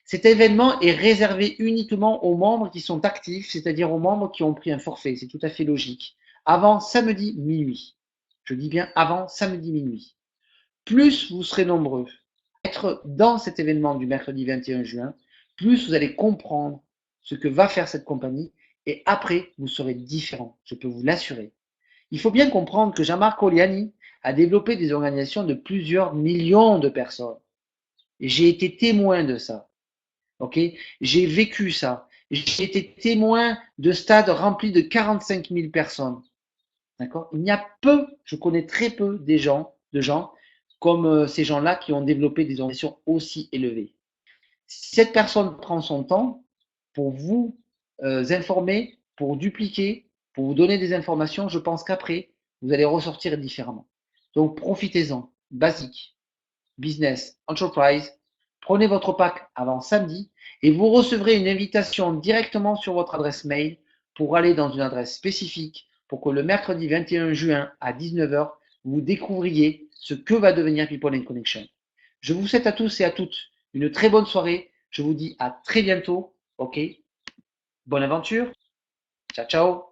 Speaker 1: Cet événement est réservé uniquement aux membres qui sont actifs, c'est-à-dire aux membres qui ont pris un forfait. C'est tout à fait logique. Avant samedi minuit. Je dis bien avant samedi minuit. Plus vous serez nombreux à être dans cet événement du mercredi 21 juin, plus vous allez comprendre ce que va faire cette compagnie et après, vous serez différent. Je peux vous l'assurer. Il faut bien comprendre que Jean-Marc Oliani a développé des organisations de plusieurs millions de personnes. Et j'ai été témoin de ça. Ok, j'ai vécu ça. J'ai été témoin de stades remplis de 45 000 personnes. D'accord. Il y a peu, je connais très peu de gens comme ces gens-là qui ont développé des organisations aussi élevées. Si cette personne prend son temps pour vous informer, pour dupliquer, pour vous donner des informations, je pense qu'après, vous allez ressortir différemment. Donc profitez-en. Basique, business, enterprise. Prenez votre pack avant samedi et vous recevrez une invitation directement sur votre adresse mail pour aller dans une adresse spécifique pour que le mercredi 21 juin à 19 heures, vous découvriez ce que va devenir People in Connection. Je vous souhaite à tous et à toutes une très bonne soirée. Je vous dis à très bientôt. OK? Bonne aventure. Ciao, ciao.